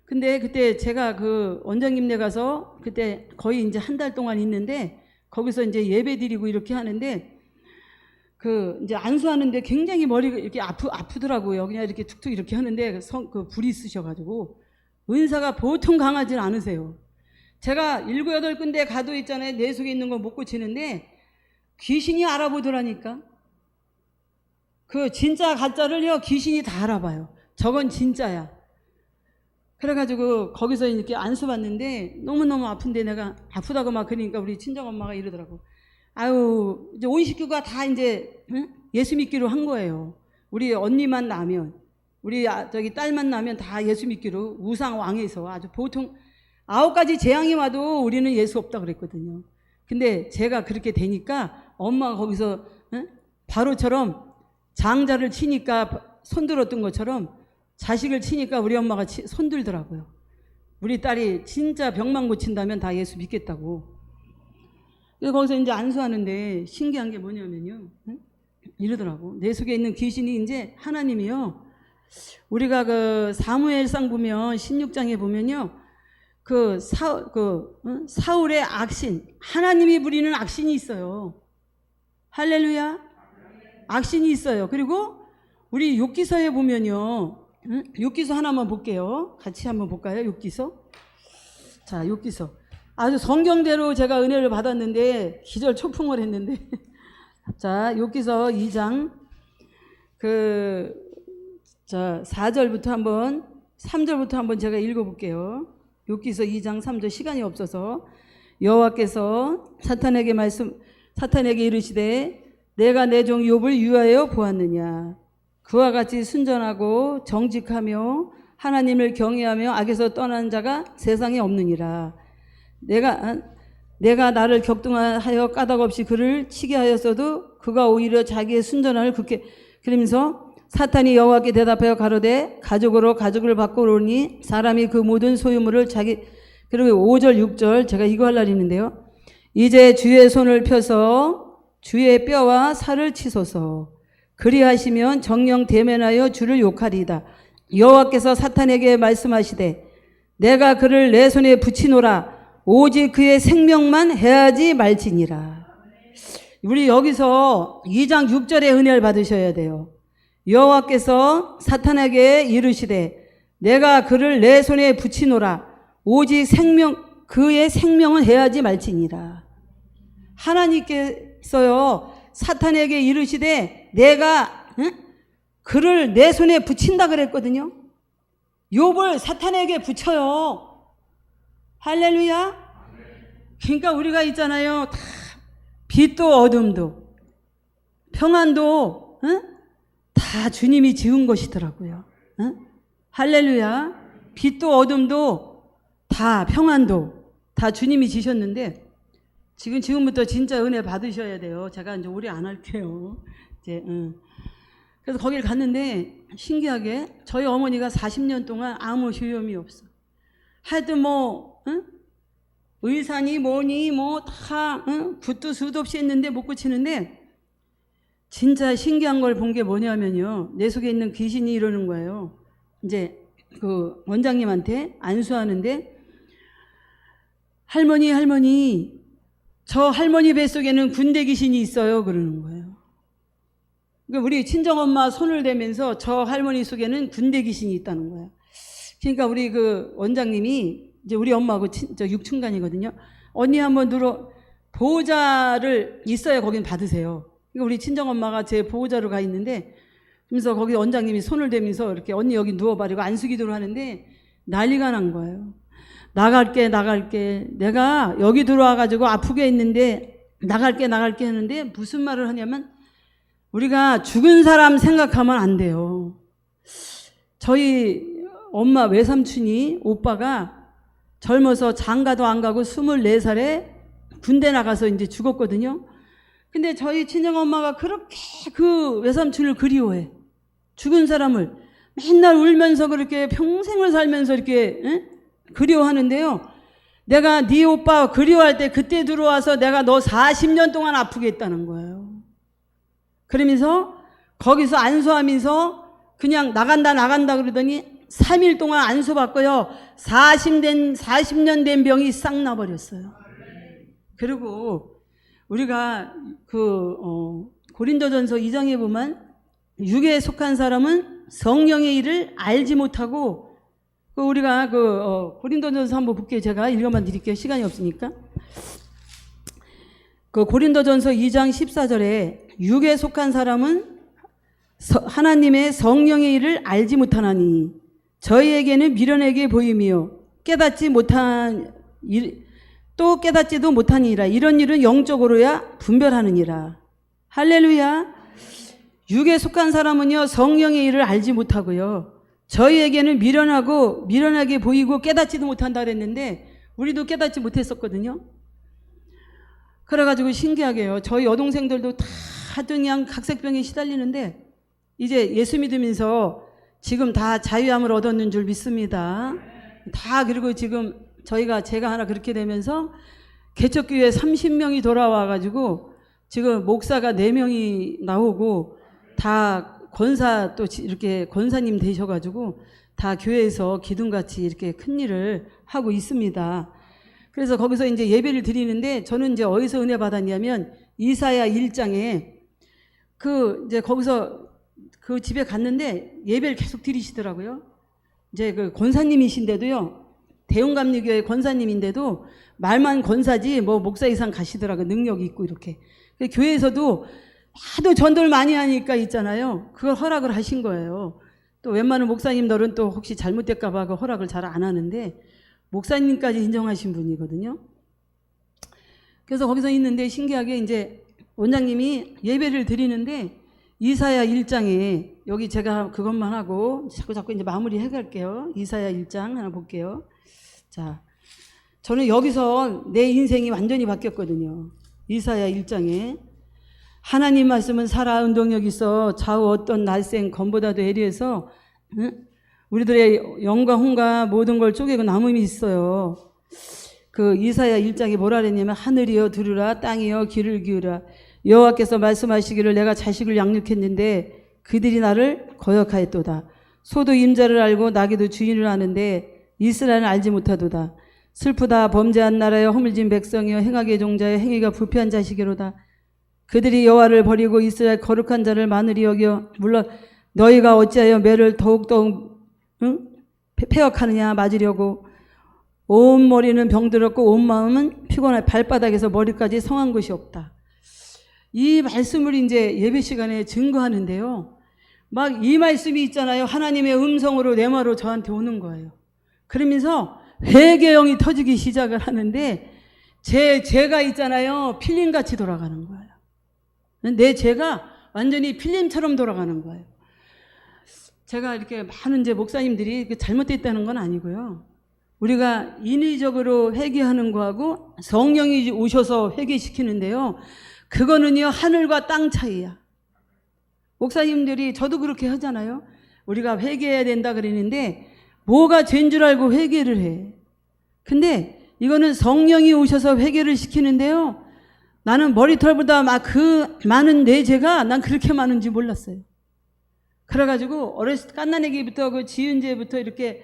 근데 그때 제가 그 원장님네 가서 그때 거의 이제 한 달 동안 있는데 거기서 이제 예배 드리고 이렇게 하는데 그 이제 안수하는데 굉장히 머리가 이렇게 아프더라고요. 그냥 이렇게 툭툭 이렇게 하는데 그 불이 있으셔가지고 은사가 보통 강하진 않으세요. 제가 7, 8군데 가도 있잖아요. 내 속에 있는 거 못 고치는데 귀신이 알아보더라니까. 그 진짜 가짜를요 귀신이 다 알아봐요. 저건 진짜야. 그래가지고 거기서 이렇게 안수 받는데 너무너무 아픈데 내가 아프다고 막 그러니까 우리 친정엄마가 이러더라고. 아유 이제 온 식구가 다 이제 예수 믿기로 한 거예요. 우리 언니만 나면 우리 저기 딸만 나면 다 예수 믿기로 우상 왕에서 아주 보통 9가지 재앙이 와도 우리는 예수 없다 그랬거든요. 근데 제가 그렇게 되니까 엄마가 거기서 바로처럼 장자를 치니까 손들었던 것처럼 자식을 치니까 우리 엄마가 손들더라고요. 우리 딸이 진짜 병만 고친다면 다 예수 믿겠다고. 그래서 거기서 이제 안수하는데 신기한 게 뭐냐면요. 이러더라고. 내 속에 있는 귀신이 이제 하나님이요. 우리가 그 사무엘상 보면 16장에 보면요. 사울의 악신, 하나님이 부리는 악신이 있어요. 할렐루야. 악신이 있어요. 그리고 우리 욥기서에 보면요. 욥기서 하나만 볼게요. 같이 한번 볼까요? 욥기서. 자, 욥기서. 아주 성경대로 제가 은혜를 받았는데 기절초풍을 했는데 자, 욥기서 2장 4절부터 한번 3절부터 한번 제가 읽어볼게요. 욥기서 2장 3절 시간이 없어서 여호와께서 사탄에게 이르시되 내가 내 종 욥을 유하여 보았느냐. 그와 같이 순전하고 정직하며 하나님을 경외하며 악에서 떠난 자가 세상에 없느니라. 내가 나를 격동하여 까닭없이 그를 치게 하였어도 그가 오히려 자기의 순전함을 그러면서 사탄이 여호와께 대답하여 가로되 가족으로 가족을 바꾸오니 사람이 그 모든 소유물을 그리고 5절 6절 제가 이거 하려고 했는데요. 이제 주의 손을 펴서 주의 뼈와 살을 치소서. 그리하시면 정령 대면하여 주를 욕하리이다. 여호와께서 사탄에게 말씀하시되 내가 그를 내 손에 붙이노라. 오직 그의 생명만 해하지 말지니라. 우리 여기서 2장 6절의 은혜를 받으셔야 돼요. 여호와께서 사탄에게 이르시되 내가 그를 내 손에 붙이노라. 오직 그의 생명은 해하지 말지니라. 하나님께서요 사탄에게 이르시되 내가 그를 내 손에 붙인다 그랬거든요. 욥을 사탄에게 붙여요. 할렐루야. 그러니까 우리가 있잖아요. 다 빛도 어둠도 평안도 다 주님이 지은 것이더라고요. 할렐루야. 빛도 어둠도 다 평안도 다 주님이 지셨는데 지금부터 진짜 은혜 받으셔야 돼요. 제가 이제 오래 안 할게요. 그래서 거기를 갔는데 신기하게 저희 어머니가 40년 동안 아무 효염이 없어. 하여튼 의사니 뭐니 다 붓도 수도 없이 했는데 못 고치는데 진짜 신기한 걸 본 게 뭐냐면요. 내 속에 있는 귀신이 이러는 거예요. 이제 그 원장님한테 안수하는데 할머니 저 할머니 뱃속에는 군대 귀신이 있어요 그러는 거예요. 그러니까 우리 친정엄마 손을 대면서 저 할머니 속에는 군대 귀신이 있다는 거예요. 그러니까 우리 그 원장님이 이제 우리 엄마하고 육층간이거든요. 언니 한번 보호자를 있어야 거긴 받으세요. 그러니까 우리 친정엄마가 제 보호자로 가 있는데 그러면서 거기 원장님이 손을 대면서 이렇게 언니 여기 누워봐 이러고 안수기도를 하는데 난리가 난 거예요. 나갈게 내가 여기 들어와가지고 아프게 있는데 나갈게 하는데 무슨 말을 하냐면 우리가 죽은 사람 생각하면 안 돼요. 저희 엄마 외삼촌이 오빠가 젊어서 장가도 안 가고 24살에 군대 나가서 이제 죽었거든요. 근데 저희 친정엄마가 그렇게 그 외삼촌을 그리워해. 죽은 사람을 맨날 울면서 그렇게 평생을 살면서 이렇게 그리워하는데요. 내가 네 오빠 그리워할 때 그때 들어와서 내가 너 40년 동안 아프게 했다는 거예요. 그러면서 거기서 안수하면서 그냥 나간다 그러더니 3일 동안 안수받고요. 40년 된 병이 싹 나버렸어요. 그리고 우리가 고린도전서 2장에 보면 육에 속한 사람은 성령의 일을 알지 못하고 우리가 고린도전서 한번 볼게요. 제가 읽어만 드릴게요. 시간이 없으니까. 고린도전서 2장 14절에 육에 속한 사람은 하나님의 성령의 일을 알지 못하나니 저희에게는 미련하게 보이며 깨닫지도 못하니라. 이런 일은 영적으로야 분별하느니라. 할렐루야. 육에 속한 사람은요 성령의 일을 알지 못하고요. 저희에게는 미련하게 보이고 깨닫지도 못한다 그랬는데 우리도 깨닫지 못했었거든요. 그래가지고 신기하게요. 저희 여동생들도 다 그냥 각색병에 시달리는데 이제 예수 믿으면서 지금 다 자유함을 얻었는 줄 믿습니다. 다 그리고 지금 제가 하나 그렇게 되면서 개척교회 30명이 돌아와가지고 지금 목사가 4명이 나오고 다 권사 또 이렇게 권사님 되셔가지고 다 교회에서 기둥같이 이렇게 큰 일을 하고 있습니다. 그래서 거기서 이제 예배를 드리는데 저는 이제 어디서 은혜 받았냐면 이사야 1장에 이제 거기서 그 집에 갔는데 예배를 계속 드리시더라고요. 이제 그 권사님이신데도요. 대웅감리교회 권사님인데도 말만 권사지 뭐 목사 이상 가시더라고요. 능력이 있고 이렇게. 교회에서도 하도 전도를 많이 하니까 있잖아요. 그걸 허락을 하신 거예요. 또 웬만한 목사님들은 또 혹시 잘못될까 봐 그 허락을 잘 안 하는데 목사님까지 인정하신 분이거든요. 그래서 거기서 있는데 신기하게 이제 원장님이 예배를 드리는데 이사야 1장에 여기 제가 그것만 하고 자꾸 이제 마무리 해갈게요. 이사야 1장 하나 볼게요. 자, 저는 여기서 내 인생이 완전히 바뀌었거든요. 이사야 1장에 하나님 말씀은 살아 운동력 있어 좌우 어떤 날쌘 검보다도 예리해서 우리들의 영과 혼과 모든 걸 쪼개고 남음이 있어요. 그 이사야 1장에 뭐라 그랬냐면 하늘이여 들으라 땅이여 귀를 기울라 여호와께서 말씀하시기를 내가 자식을 양육했는데 그들이 나를 거역하였도다. 소도 임자를 알고 나귀도 주인을 아는데 이스라엘은 알지 못하도다. 슬프다 범죄한 나라여 허물진 백성이여 행악의 종자여 행위가 부패한 자식이로다. 그들이 여호와를 버리고 이스라엘 거룩한 자를 마늘이 여겨 물론 너희가 어찌하여 매를 더욱더욱 폐역하느냐 맞으려고 온 머리는 병들었고 온 마음은 피곤해 발바닥에서 머리까지 성한 것이 없다. 이 말씀을 이제 예배 시간에 증거하는데요. 막 이 말씀이 있잖아요. 하나님의 음성으로 내마로 저한테 오는 거예요. 그러면서 회개형이 터지기 시작을 하는데 제가 있잖아요. 필름같이 돌아가는 거예요. 내 죄가 완전히 필름처럼 돌아가는 거예요. 제가 이렇게 많은 이제 목사님들이 잘못됐다는 건 아니고요. 우리가 인위적으로 회개하는 거하고 성령이 오셔서 회개시키는데요. 그거는요, 하늘과 땅 차이야. 목사님들이 저도 그렇게 하잖아요. 우리가 회개해야 된다 그러는데 뭐가 죄인 줄 알고 회개를 해. 근데 이거는 성령이 오셔서 회개를 시키는데요. 나는 머리털보다 막 그 많은 내 죄가 난 그렇게 많은지 몰랐어요. 그래가지고 어렸을 때 갓난아기부터 그 지은죄부터 이렇게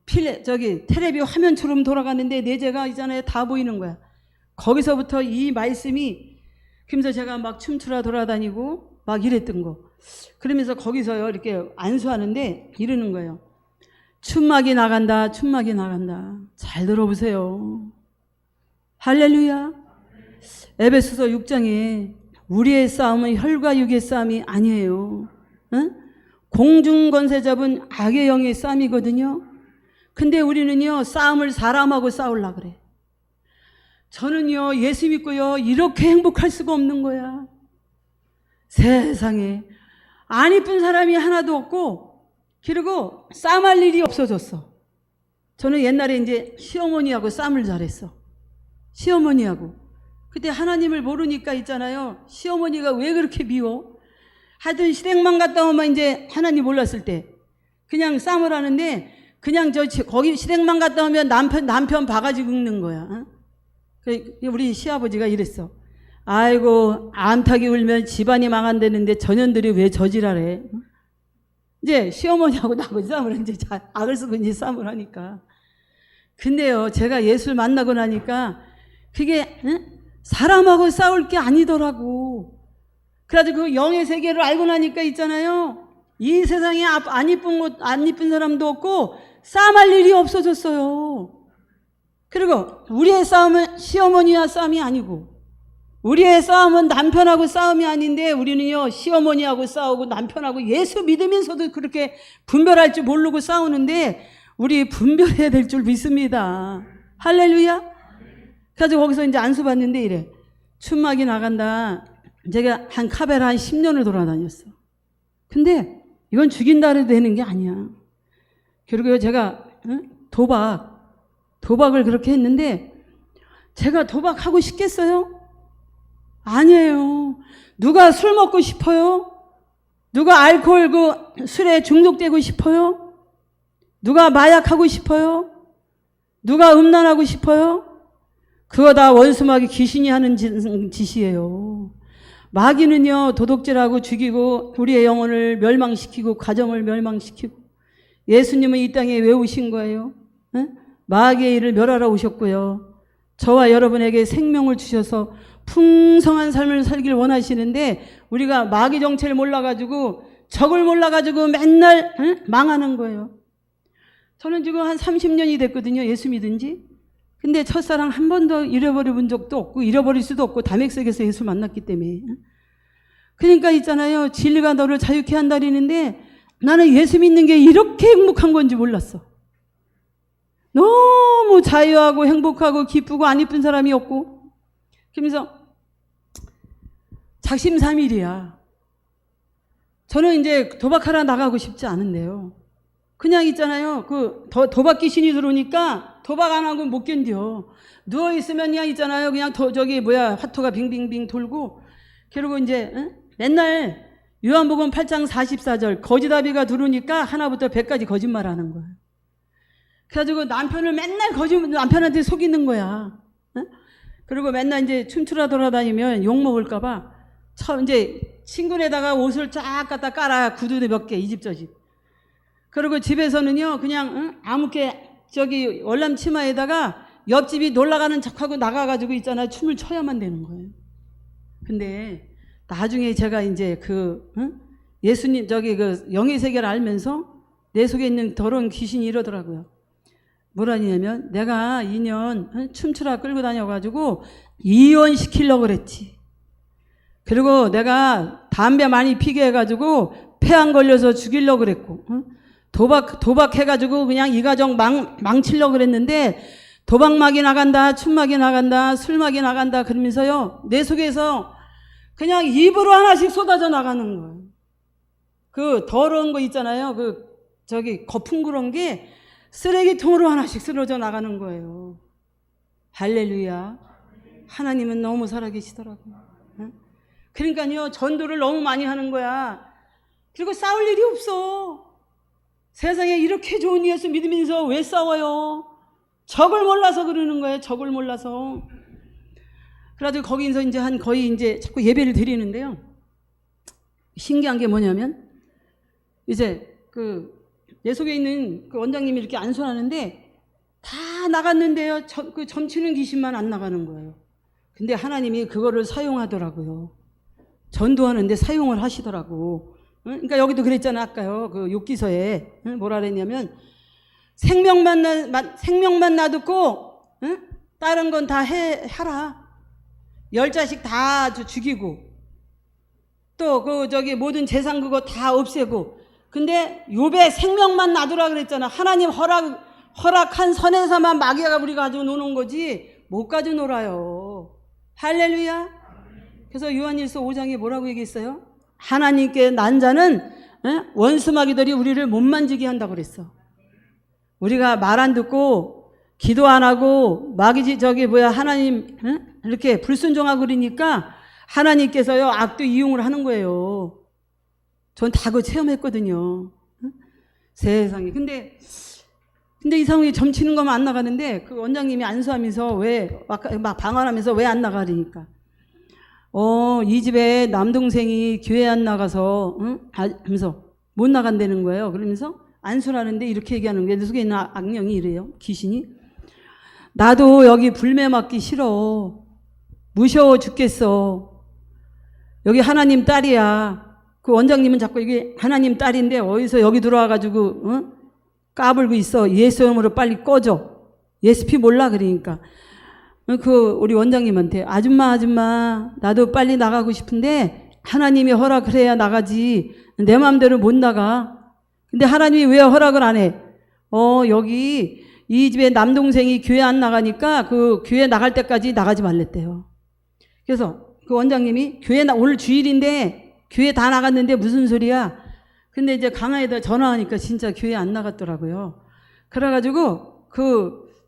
텔레비 화면처럼 돌아가는데 내 죄가 있잖아요. 다 보이는 거야. 거기서부터 이 말씀이 그러면서 제가 막 춤추러 돌아다니고 막 이랬던 거. 그러면서 거기서요 이렇게 안수하는데 이러는 거예요. 춤막이 나간다. 춤막이 나간다. 잘 들어보세요. 할렐루야. 에베소서 6장에 우리의 싸움은 혈과 육의 싸움이 아니에요. 응? 공중권세 잡은 악의 영의 싸움이거든요. 근데 우리는요 싸움을 사람하고 싸우려고 그래. 저는요 예수 믿고요 이렇게 행복할 수가 없는 거야. 세상에 안 이쁜 사람이 하나도 없고 그리고 싸움할 일이 없어졌어. 저는 옛날에 이제 시어머니하고 싸움을 잘했어. 시어머니하고. 그때 하나님을 모르니까 있잖아요. 시어머니가 왜 그렇게 미워? 하여튼 시댁만 갔다 오면 이제 하나님 몰랐을 때 그냥 싸움을 하는데 그냥 거기 시댁만 갔다 오면 남편 바가지 긁는 거야. 어? 우리 시아버지가 이랬어. 아이고 암탉이 울면 집안이 망한다는데 전현들이 왜 저지랄해? 이제 시어머니하고 나하고 싸움을 이제 악을 쓰고 이제 싸움을 하니까. 근데요 제가 예수를 만나고 나니까 그게 사람하고 싸울 게 아니더라고. 그래가지고 그 영의 세계를 알고 나니까 있잖아요. 이 세상에 안 이쁜 사람도 없고 싸움할 일이 없어졌어요. 그리고 우리의 싸움은 시어머니와 싸움이 아니고 우리의 싸움은 남편하고 싸움이 아닌데 우리는요 시어머니하고 싸우고 남편하고 예수 믿으면서도 그렇게 분별할 줄 모르고 싸우는데 우리 분별해야 될 줄 믿습니다. 할렐루야. 그래서 거기서 이제 안수 받는데 이래. 춤막이 나간다. 제가 한 카베라 한 10년을 돌아다녔어. 근데 이건 죽인다 해도 되는 게 아니야. 그리고 제가 도박을 그렇게 했는데 제가 도박하고 싶겠어요? 아니에요. 누가 술 먹고 싶어요? 누가 알코올 그 술에 중독되고 싶어요? 누가 마약하고 싶어요? 누가 음란하고 싶어요? 그거 다 원수마귀 귀신이 하는 짓이에요. 마귀는요 도둑질하고 죽이고 우리의 영혼을 멸망시키고 가정을 멸망시키고 예수님은 이 땅에 왜 오신 거예요? 응? 마귀의 일을 멸하러 오셨고요. 저와 여러분에게 생명을 주셔서 풍성한 삶을 살길 원하시는데 우리가 마귀 정체를 몰라가지고 적을 몰라가지고 맨날 망하는 거예요. 저는 지금 한 30년이 됐거든요. 예수 믿은 지. 근데 첫사랑 한 번도 잃어버려 본 적도 없고 잃어버릴 수도 없고 담액색에서 예수 만났기 때문에. 그러니까 있잖아요. 진리가 너를 자유케 한다리는데 나는 예수 믿는 게 이렇게 행복한 건지 몰랐어. 너무 자유하고 행복하고 기쁘고 안 이쁜 사람이 없고, 그러면서 작심삼일이야. 저는 이제 도박하러 나가고 싶지 않은데요. 그냥 있잖아요. 그 도박 귀신이 들어오니까 도박 안 하고 못 견뎌. 누워 있으면 그냥 있잖아요. 그냥 화투가 빙빙빙 돌고. 그리고 이제 맨날 요한복음 8장 44절 거짓아비가 들어오니까 하나부터 100까지 거짓말하는 거야. 그래가지고 남편을 맨날 남편한테 속이는 거야. 그리고 맨날 이제 춤추러 돌아다니면 욕 먹을까봐 이제 친구네다가 옷을 쫙 갖다 깔아. 구두도 몇 개, 이 집 저 집. 그리고 집에서는요, 그냥 아무게 월남 치마에다가 옆집이 놀러가는 척하고 나가가지고 있잖아요. 춤을 춰야만 되는 거예요. 근데 나중에 제가 이제 예수님 영의 세계를 알면서 내 속에 있는 더러운 귀신이 이러더라고요. 뭐라냐면 내가 2년 춤추라 끌고 다녀가지고 이혼시키려고 그랬지. 그리고 내가 담배 많이 피게 해가지고 폐암 걸려서 죽이려고 그랬고, 도박해가지고 그냥 이 가정 망치려고 그랬는데 도박막이 나간다, 춤막이 나간다, 술막이 나간다 그러면서요, 내 속에서 그냥 입으로 하나씩 쏟아져 나가는 거예요. 그 더러운 거 있잖아요. 거품 그런 게 쓰레기통으로 하나씩 쓰러져 나가는 거예요. 할렐루야. 하나님은 너무 살아계시더라고요. 그러니까요, 전도를 너무 많이 하는 거야. 그리고 싸울 일이 없어. 세상에 이렇게 좋은 예수 믿으면서 왜 싸워요? 적을 몰라서 그러는 거예요. 적을 몰라서. 그래가지고 거기서 이제 거의 자꾸 예배를 드리는데요. 신기한 게 뭐냐면, 이제 내 속에 있는 원장님이 이렇게 안수하는데 다 나갔는데요. 점치는 귀신만 안 나가는 거예요. 근데 하나님이 그거를 사용하더라고요. 전도하는데 사용을 하시더라고. 그러니까 여기도 그랬잖아, 아까요. 욥기서에 뭐라 그랬냐면 생명만 놔두고 다른 건 다 하라. 10자식 다 죽이고 또 모든 재산 그거 다 없애고. 근데 욥의 생명만 놔두라 그랬잖아. 하나님 허락한 선에서만 마귀가 우리가 가지고 노는 거지 못 가지고 놀아요. 할렐루야. 그래서 요한일서 5장에 뭐라고 얘기했어요? 하나님께 난 자는 원수 마귀들이 우리를 못 만지게 한다고 그랬어. 우리가 말 안 듣고 기도 안 하고 하나님 이렇게 불순종하고 그러니까 하나님께서요 악도 이용을 하는 거예요. 전 다 그거 체험했거든요. 세상에. 근데 이상하게 점치는 것만 안 나가는데 원장님이 안수하면서 막 방언하면서 왜 안 나가 그러니까 이 집에 남동생이 교회 안 나가서 하면서 못 나간다는 거예요. 그러면서 안수를 하는데 이렇게 얘기하는 거예요. 내 속에 있는 악령이 이래요. 귀신이. 나도 여기 불매 맞기 싫어. 무서워 죽겠어. 여기 하나님 딸이야. 그 원장님은 자꾸 이게 하나님 딸인데 어디서 여기 들어와가지고 까불고 있어. 예수 이름으로 빨리 꺼져. 예수피 몰라 그러니까. 우리 원장님한테 아줌마 나도 빨리 나가고 싶은데 하나님이 허락을 해야 나가지 내 마음대로 못 나가. 근데 하나님이 왜 허락을 안 해? 여기 이 집에 남동생이 교회 안 나가니까 교회 나갈 때까지 나가지 말랬대요. 그래서 그 원장님이 오늘 주일인데 교회 다 나갔는데 무슨 소리야? 근데 이제 강화에다 전화하니까 진짜 교회 안 나갔더라고요. 그래가지고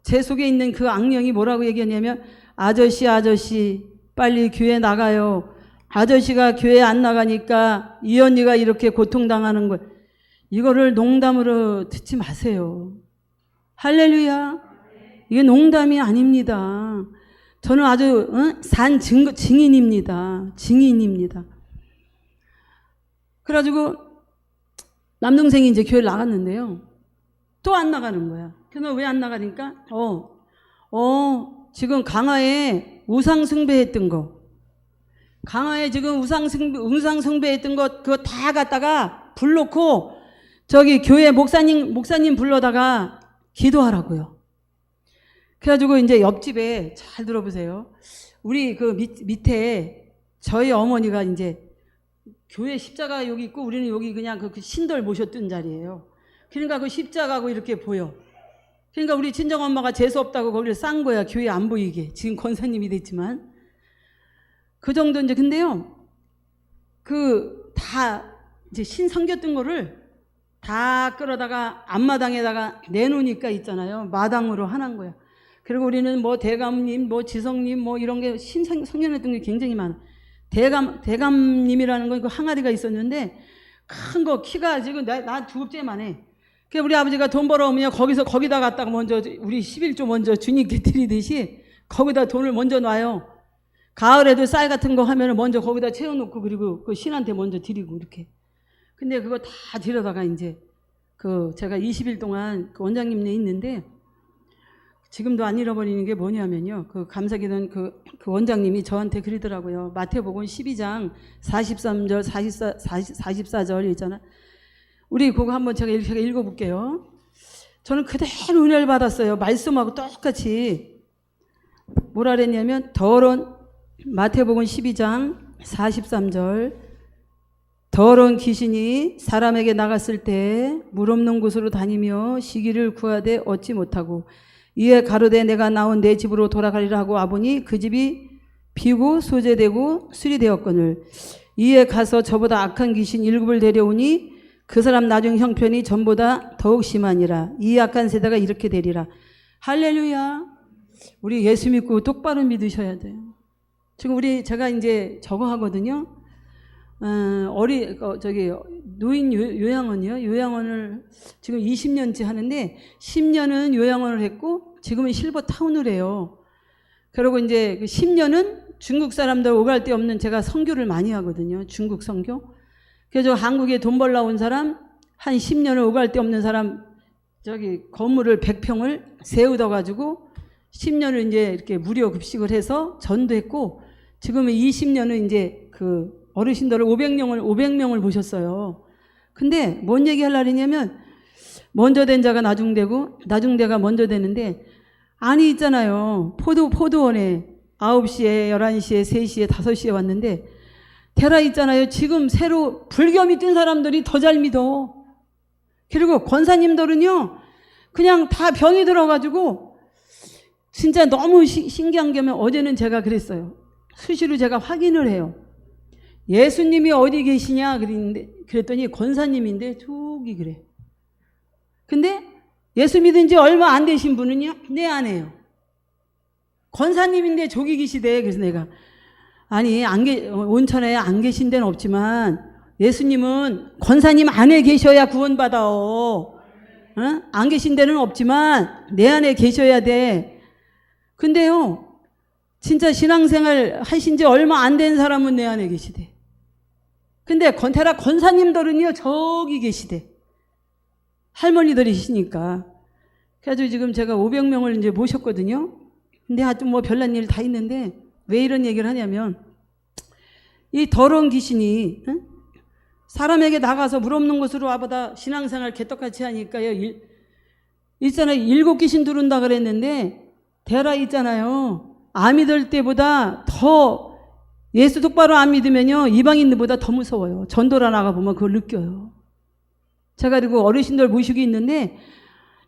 제 속에 있는 그 악령이 뭐라고 얘기하냐면 아저씨 빨리 교회 나가요. 아저씨가 교회 안 나가니까 이 언니가 이렇게 고통당하는 거. 이거를 농담으로 듣지 마세요. 할렐루야. 이게 농담이 아닙니다. 저는 아주 산 증인입니다. 그래가지고 남동생이 이제 교회를 나갔는데요. 또 안 나가는 거야. 그래서 왜 안 나가니까 지금 강화에 우상숭배했던 거, 강화에 지금 우상숭배했던 거 그거 다 갖다가 불러놓고 저기 교회 목사님 불러다가 기도하라고요. 그래가지고 이제 옆집에 잘 들어보세요. 우리 밑에 저희 어머니가 이제 교회 십자가 여기 있고 우리는 여기 그냥 그 신들 모셨던 자리예요. 그러니까 그 십자가고 이렇게 보여. 그러니까 우리 친정엄마가 재수없다고 거기를 싼 거야. 교회 안 보이게. 지금 권사님이 됐지만. 그 정도 이제 근데요. 그 다 이제 신 섬겼던 거를 다 끌어다가 앞마당에다가 내놓으니까 있잖아요. 마당으로 하는 거야. 그리고 우리는 뭐 대감님, 뭐 지성님, 뭐 이런 게 신 성년했던 게 굉장히 많아. 대감님이라는 거 그 항아리가 있었는데 큰 거 키가 지금 나 두 곱째만 해. 그 우리 아버지가 돈 벌어오면 거기다 갖다가 먼저 우리 11조 먼저 주님께 드리듯이 거기다 돈을 먼저 놔요. 가을에도 쌀 같은 거 하면은 먼저 거기다 채워놓고 그리고 그 신한테 먼저 드리고 이렇게. 근데 그거 다 들여다가 이제 그 제가 20일 동안 그 원장님네 있는데 지금도 안 잃어버리는 게 뭐냐면요. 그 감사기도원 그 원장님이 저한테 그러더라고요. 마태복음 12장 43절 44절 있잖아. 우리 그거 한번 제가 읽어볼게요. 저는 그대로 은혜를 받았어요. 말씀하고 똑같이. 뭐라 그랬냐면 더러운 마태복음 12장 43절 더러운 귀신이 사람에게 나갔을 때 물 없는 곳으로 다니며 시기를 구하되 얻지 못하고 이에 가로되 내가 나온 내 집으로 돌아가리라 하고 와보니 그 집이 비고 소재되고 수리되었거늘 이에 가서 저보다 악한 귀신 7을 데려오니 그 사람 나중 형편이 전보다 더욱 심하니라. 이 악한 세대가 이렇게 되리라. 할렐루야. 우리 예수 믿고 똑바로 믿으셔야 돼요. 지금 제가 이제 저거 하거든요. 노인 요양원이요. 요양원을 지금 20년째 하는데 10년은 요양원을 했고 지금은 실버 타운을 해요. 그리고 이제 10년은 중국 사람들 오갈 데 없는 제가 선교를 많이 하거든요. 중국 선교. 그래서 한국에 돈 벌러 온 사람 한 10년을 오갈 데 없는 사람 건물을 100평을 세우다 가지고 10년을 이제 이렇게 무료 급식을 해서 전도했고 지금은 20년은 이제 그 어르신들을 500명을 모셨어요. 근데 뭔 얘기 하려고 했냐면 먼저 된 자가 나중되고 나중대가 먼저 되는데 아니 있잖아요. 포도원에 9시에 11시에 3시에 5시에 왔는데 테라 있잖아요. 지금 새로 불교 믿은 사람들이 더 잘 믿어. 그리고 권사님들은요. 그냥 다 병이 들어가지고 진짜 너무 신기한 게 어제는 제가 그랬어요. 수시로 제가 확인을 해요. 예수님이 어디 계시냐 그랬더니 권사님인데 저기 그래. 근데 예수 믿은 지 얼마 안 되신 분은요. 내 아내요. 권사님인데 저기 계시대. 그래서 내가 아니 온천에 안 계신 데는 없지만 예수님은 권사님 안에 계셔야 구원받아. 안 계신 데는 없지만 내 안에 계셔야 돼. 근데요. 진짜 신앙생활 하신 지 얼마 안 된 사람은 내 안에 계시대. 근데 테라 권사님들은요 저기 계시대. 할머니들이시니까. 그래가지고 지금 제가 500명을 이제 모셨거든요. 근데 아주 뭐 별난 일 다 있는데 왜 이런 얘기를 하냐면 이 더러운 귀신이 사람에게 나가서 물 없는 곳으로 와보다 신앙생활 개떡같이 하니까요. 있잖아요. 7 귀신 들어온다 그랬는데 테라 있잖아요. 암이 될 때보다 더 예수 똑바로 안 믿으면요. 이방인들보다 더 무서워요. 전도라 나가보면 그걸 느껴요. 제가 그리고 어르신들 모시고 있는데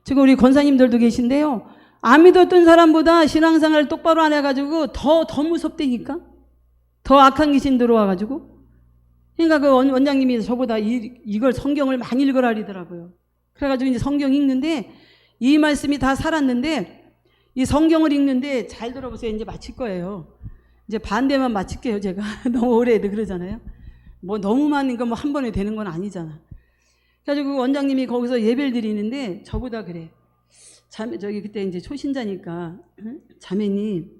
지금 우리 권사님들도 계신데요. 안 믿었던 사람보다 신앙생활 똑바로 안 해가지고 더 무섭다니까. 더 악한 귀신 들어와가지고. 그러니까 그 원장님이 저보다 이걸 성경을 많이 읽으라 그러더라고요. 그래가지고 이제 성경 읽는데 이 말씀이 다 살았는데 이 성경을 읽는데 잘 들어보세요. 이제 마칠 거예요. 이제 반대만 마칠게요. 제가 너무 오래 해도 그러잖아요. 뭐 너무 많은 거 뭐 한 번에 되는 건 아니잖아. 그래가지고 원장님이 거기서 예배를 드리는데 저보다 그래. 그때 이제 초신자니까 자매님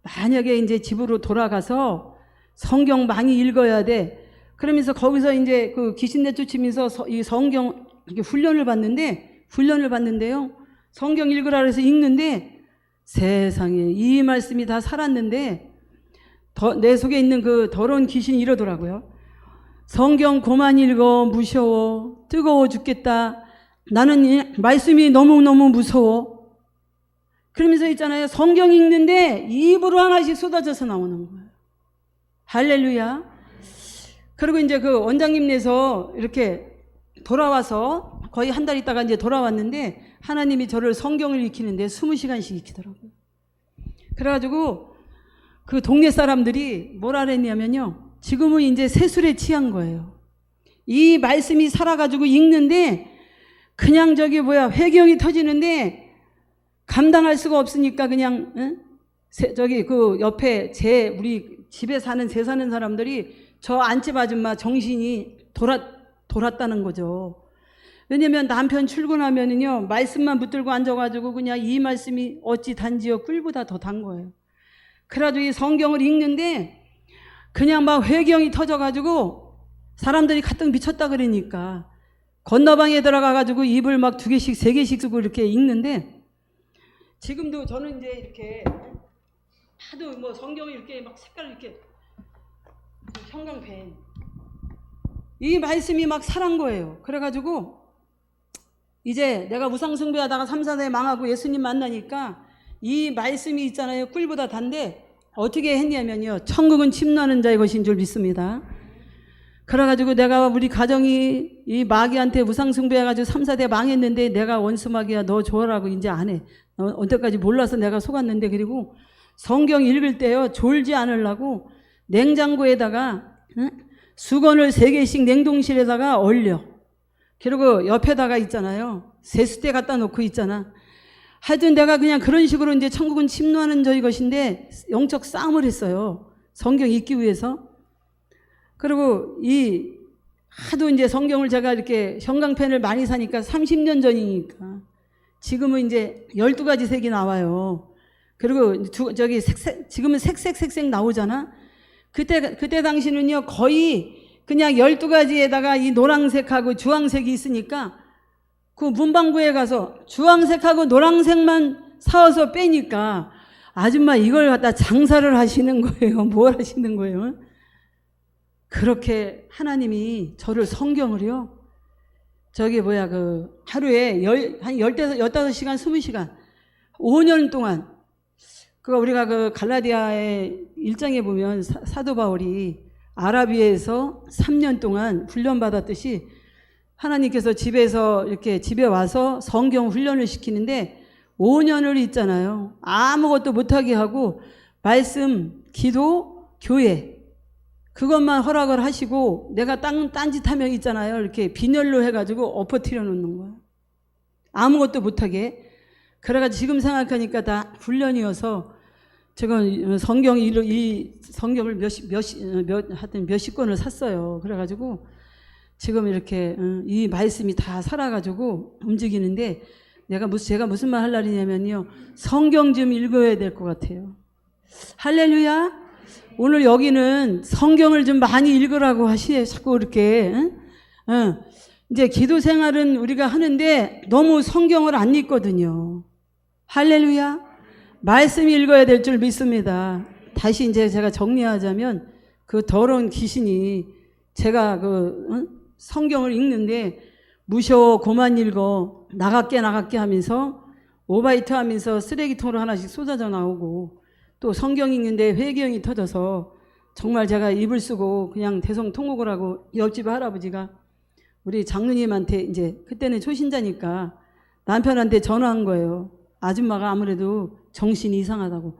만약에 이제 집으로 돌아가서 성경 많이 읽어야 돼. 그러면서 거기서 이제 그 귀신 내쫓으면서 이 성경 이렇게 훈련을 받는데요. 성경 읽으라 그래서 읽는데 세상에 이 말씀이 다 살았는데 내 속에 있는 그 더러운 귀신이 이러더라고요. 성경 그만 읽어. 무서워. 뜨거워 죽겠다. 나는 이 말씀이 너무너무 무서워. 그러면서 있잖아요. 성경 읽는데 입으로 하나씩 쏟아져서 나오는 거예요. 할렐루야. 그리고 이제 그 원장님네서 이렇게 돌아와서 거의 한 달 있다가 이제 돌아왔는데 하나님이 저를 성경을 익히는데 20시간씩 익히더라고요. 그래가지고 그 동네 사람들이 뭐라 그랬냐면요. 지금은 이제 세술에 취한 거예요. 이 말씀이 살아가지고 읽는데 그냥 회경이 터지는데 감당할 수가 없으니까 그냥 그 옆에 우리 집에 사는 새 사는 사람들이 저 안집 아줌마 정신이 돌았다는 거죠. 왜냐면 남편 출근하면은요 말씀만 붙들고 앉아가지고 그냥 이 말씀이 어찌 단지요 꿀보다 더 단 거예요. 그래가지고 이 성경을 읽는데 그냥 막 회경이 터져가지고 사람들이 가뜩 미쳤다 그러니까 건너방에 들어가가지고 입을 막 2개씩 3개씩 쓰고 이렇게 읽는데 지금도 저는 이제 이렇게 하도 뭐 성경을 이렇게 막 색깔을 이렇게 형광펜 이 말씀이 막 살한 거예요. 그래가지고 이제 내가 우상숭배하다가 3, 4대 망하고 예수님 만나니까 이 말씀이 있잖아요. 꿀보다 단데 어떻게 했냐면요. 천국은 침노하는 자의 것인 줄 믿습니다. 그래가지고 내가 우리 가정이 이 마귀한테 우상숭배해가지고 3, 4대 망했는데 내가 원수 마귀야 너 좋아라고 이제 안 해. 언제까지 몰라서 내가 속았는데 그리고 성경 읽을 때요. 졸지 않으려고 냉장고에다가 수건을 3개씩 냉동실에다가 얼려. 그리고 옆에다가 있잖아요. 세숫대 갖다 놓고 있잖아. 하여튼 내가 그냥 그런 식으로 이제 천국은 침노하는 저희 것인데 영적 싸움을 했어요. 성경 읽기 위해서. 그리고 하도 이제 성경을 제가 이렇게 형광펜을 많이 사니까 30년 전이니까 지금은 이제 12가지 색이 나와요. 그리고 지금은 색색 나오잖아. 그때 당시는요 거의 그냥 12가지에다가 이 노란색하고 주황색이 있으니까 그 문방구에 가서 주황색하고 노란색만 사와서 빼니까 아줌마 이걸 갖다 장사를 하시는 거예요. 뭘 하시는 거예요? 그렇게 하나님이 저를 성경을요 하루에 한 15시간 20시간 5년 동안 우리가 그 갈라디아의 1장에 보면 사도 바울이 아라비아에서 3년 동안 훈련받았듯이 하나님께서 집에 와서 성경 훈련을 시키는데 5년을 있잖아요. 아무것도 못하게 하고 말씀, 기도, 교회 그것만 허락을 하시고 내가 딴짓하면 있잖아요. 이렇게 빈혈로 해가지고 엎어뜨려 놓는 거예요. 아무것도 못하게. 그래가지고 지금 생각하니까 다 훈련이어서 제가 성경을 몇십 권을 샀어요. 그래가지고 지금 이렇게 이 말씀이 다 살아가지고 움직이는데 제가 무슨 말 하려냐면요. 성경 좀 읽어야 될 것 같아요. 할렐루야. 오늘 여기는 성경을 좀 많이 읽으라고 자꾸 이렇게 이제 기도 생활은 우리가 하는데 너무 성경을 안 읽거든요. 할렐루야. 말씀 읽어야 될 줄 믿습니다. 다시 이제 제가 정리하자면 그 더러운 귀신이 제가 성경을 읽는데 무셔 고만 읽어 나갈게 하면서 오바이트 하면서 쓰레기통으로 하나씩 쏟아져 나오고 또 성경 읽는데 회경이 터져서 정말 제가 입을 쓰고 그냥 대성통곡을 하고 옆집 할아버지가 우리 장로님한테 이제 그때는 초신자니까 남편한테 전화한 거예요. 아줌마가 아무래도 정신이 이상하다고.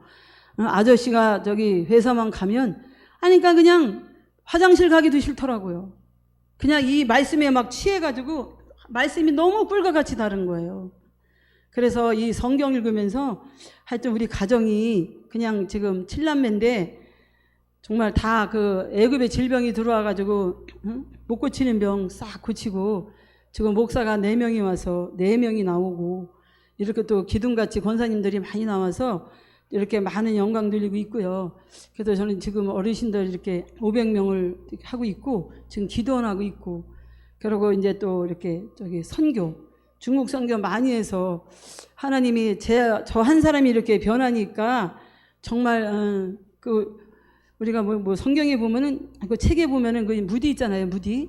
아저씨가 회사만 가면 하니까 그냥 화장실 가기도 싫더라고요. 그냥 이 말씀에 막 취해가지고 말씀이 너무 꿀과 같이 다른 거예요. 그래서 이 성경 읽으면서 하여튼 우리 가정이 그냥 지금 7남매인데 정말 다 애굽의 질병이 들어와가지고 못 고치는 병 싹 고치고 지금 목사가 4명이 와서 4명이 나오고 이렇게 또 기둥같이 권사님들이 많이 나와서 이렇게 많은 영광 돌리고 있고요. 그래서 저는 지금 어르신들 이렇게 500명을 하고 있고 지금 기도원하고 있고 그리고 이제 또 이렇게 선교 중국 선교 많이 해서 하나님이 저 한 사람이 이렇게 변하니까 정말 우리가 뭐 성경에 보면은 그 책에 보면은 그 무디 있잖아요. 무디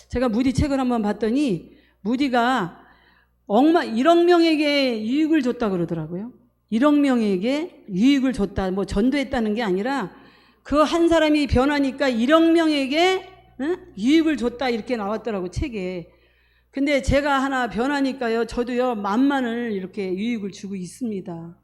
제가 무디 책을 한번 봤더니 무디가 1억 명에게 유익을 줬다 그러더라고요. 1억 명에게 유익을 줬다. 뭐 전도했다는 게 아니라 그 한 사람이 변하니까 1억 명에게 유익을 줬다 이렇게 나왔더라고 책에. 근데 제가 하나 변하니까요 저도요 만만을 이렇게 유익을 주고 있습니다.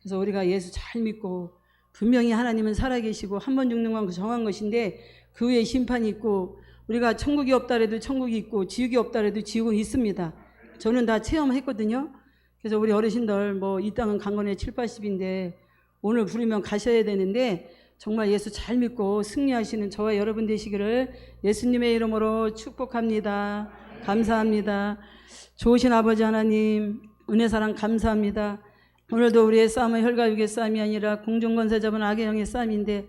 그래서 우리가 예수 잘 믿고 분명히 하나님은 살아계시고 한 번 죽는 건 정한 것인데 그 후에 심판이 있고 우리가 천국이 없다 해도 천국이 있고 지옥이 없다 해도 지옥은 있습니다. 저는 다 체험했거든요. 그래서 우리 어르신들 뭐 이 땅은 강건에 7, 80인데 오늘 부르면 가셔야 되는데 정말 예수 잘 믿고 승리하시는 저와 여러분 되시기를 예수님의 이름으로 축복합니다. 감사합니다. 좋으신 아버지 하나님 은혜사랑 감사합니다. 오늘도 우리의 싸움은 혈과 육의 싸움이 아니라 공중권세 잡은 악의 영의 싸움인데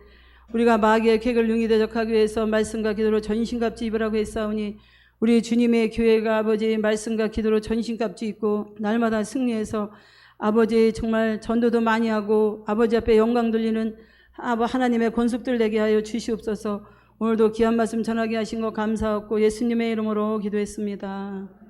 우리가 마귀의 객을 능히 대적하기 위해서 말씀과 기도로 전신갑주 입으라고 했사오니 우리 주님의 교회가 아버지의 말씀과 기도로 전신갑주 입고 날마다 승리해서 아버지 정말 전도도 많이 하고 아버지 앞에 영광 돌리는 하나님의 권속들 되게 하여 주시옵소서. 오늘도 귀한 말씀 전하게 하신 거 감사하고 예수님의 이름으로 기도했습니다.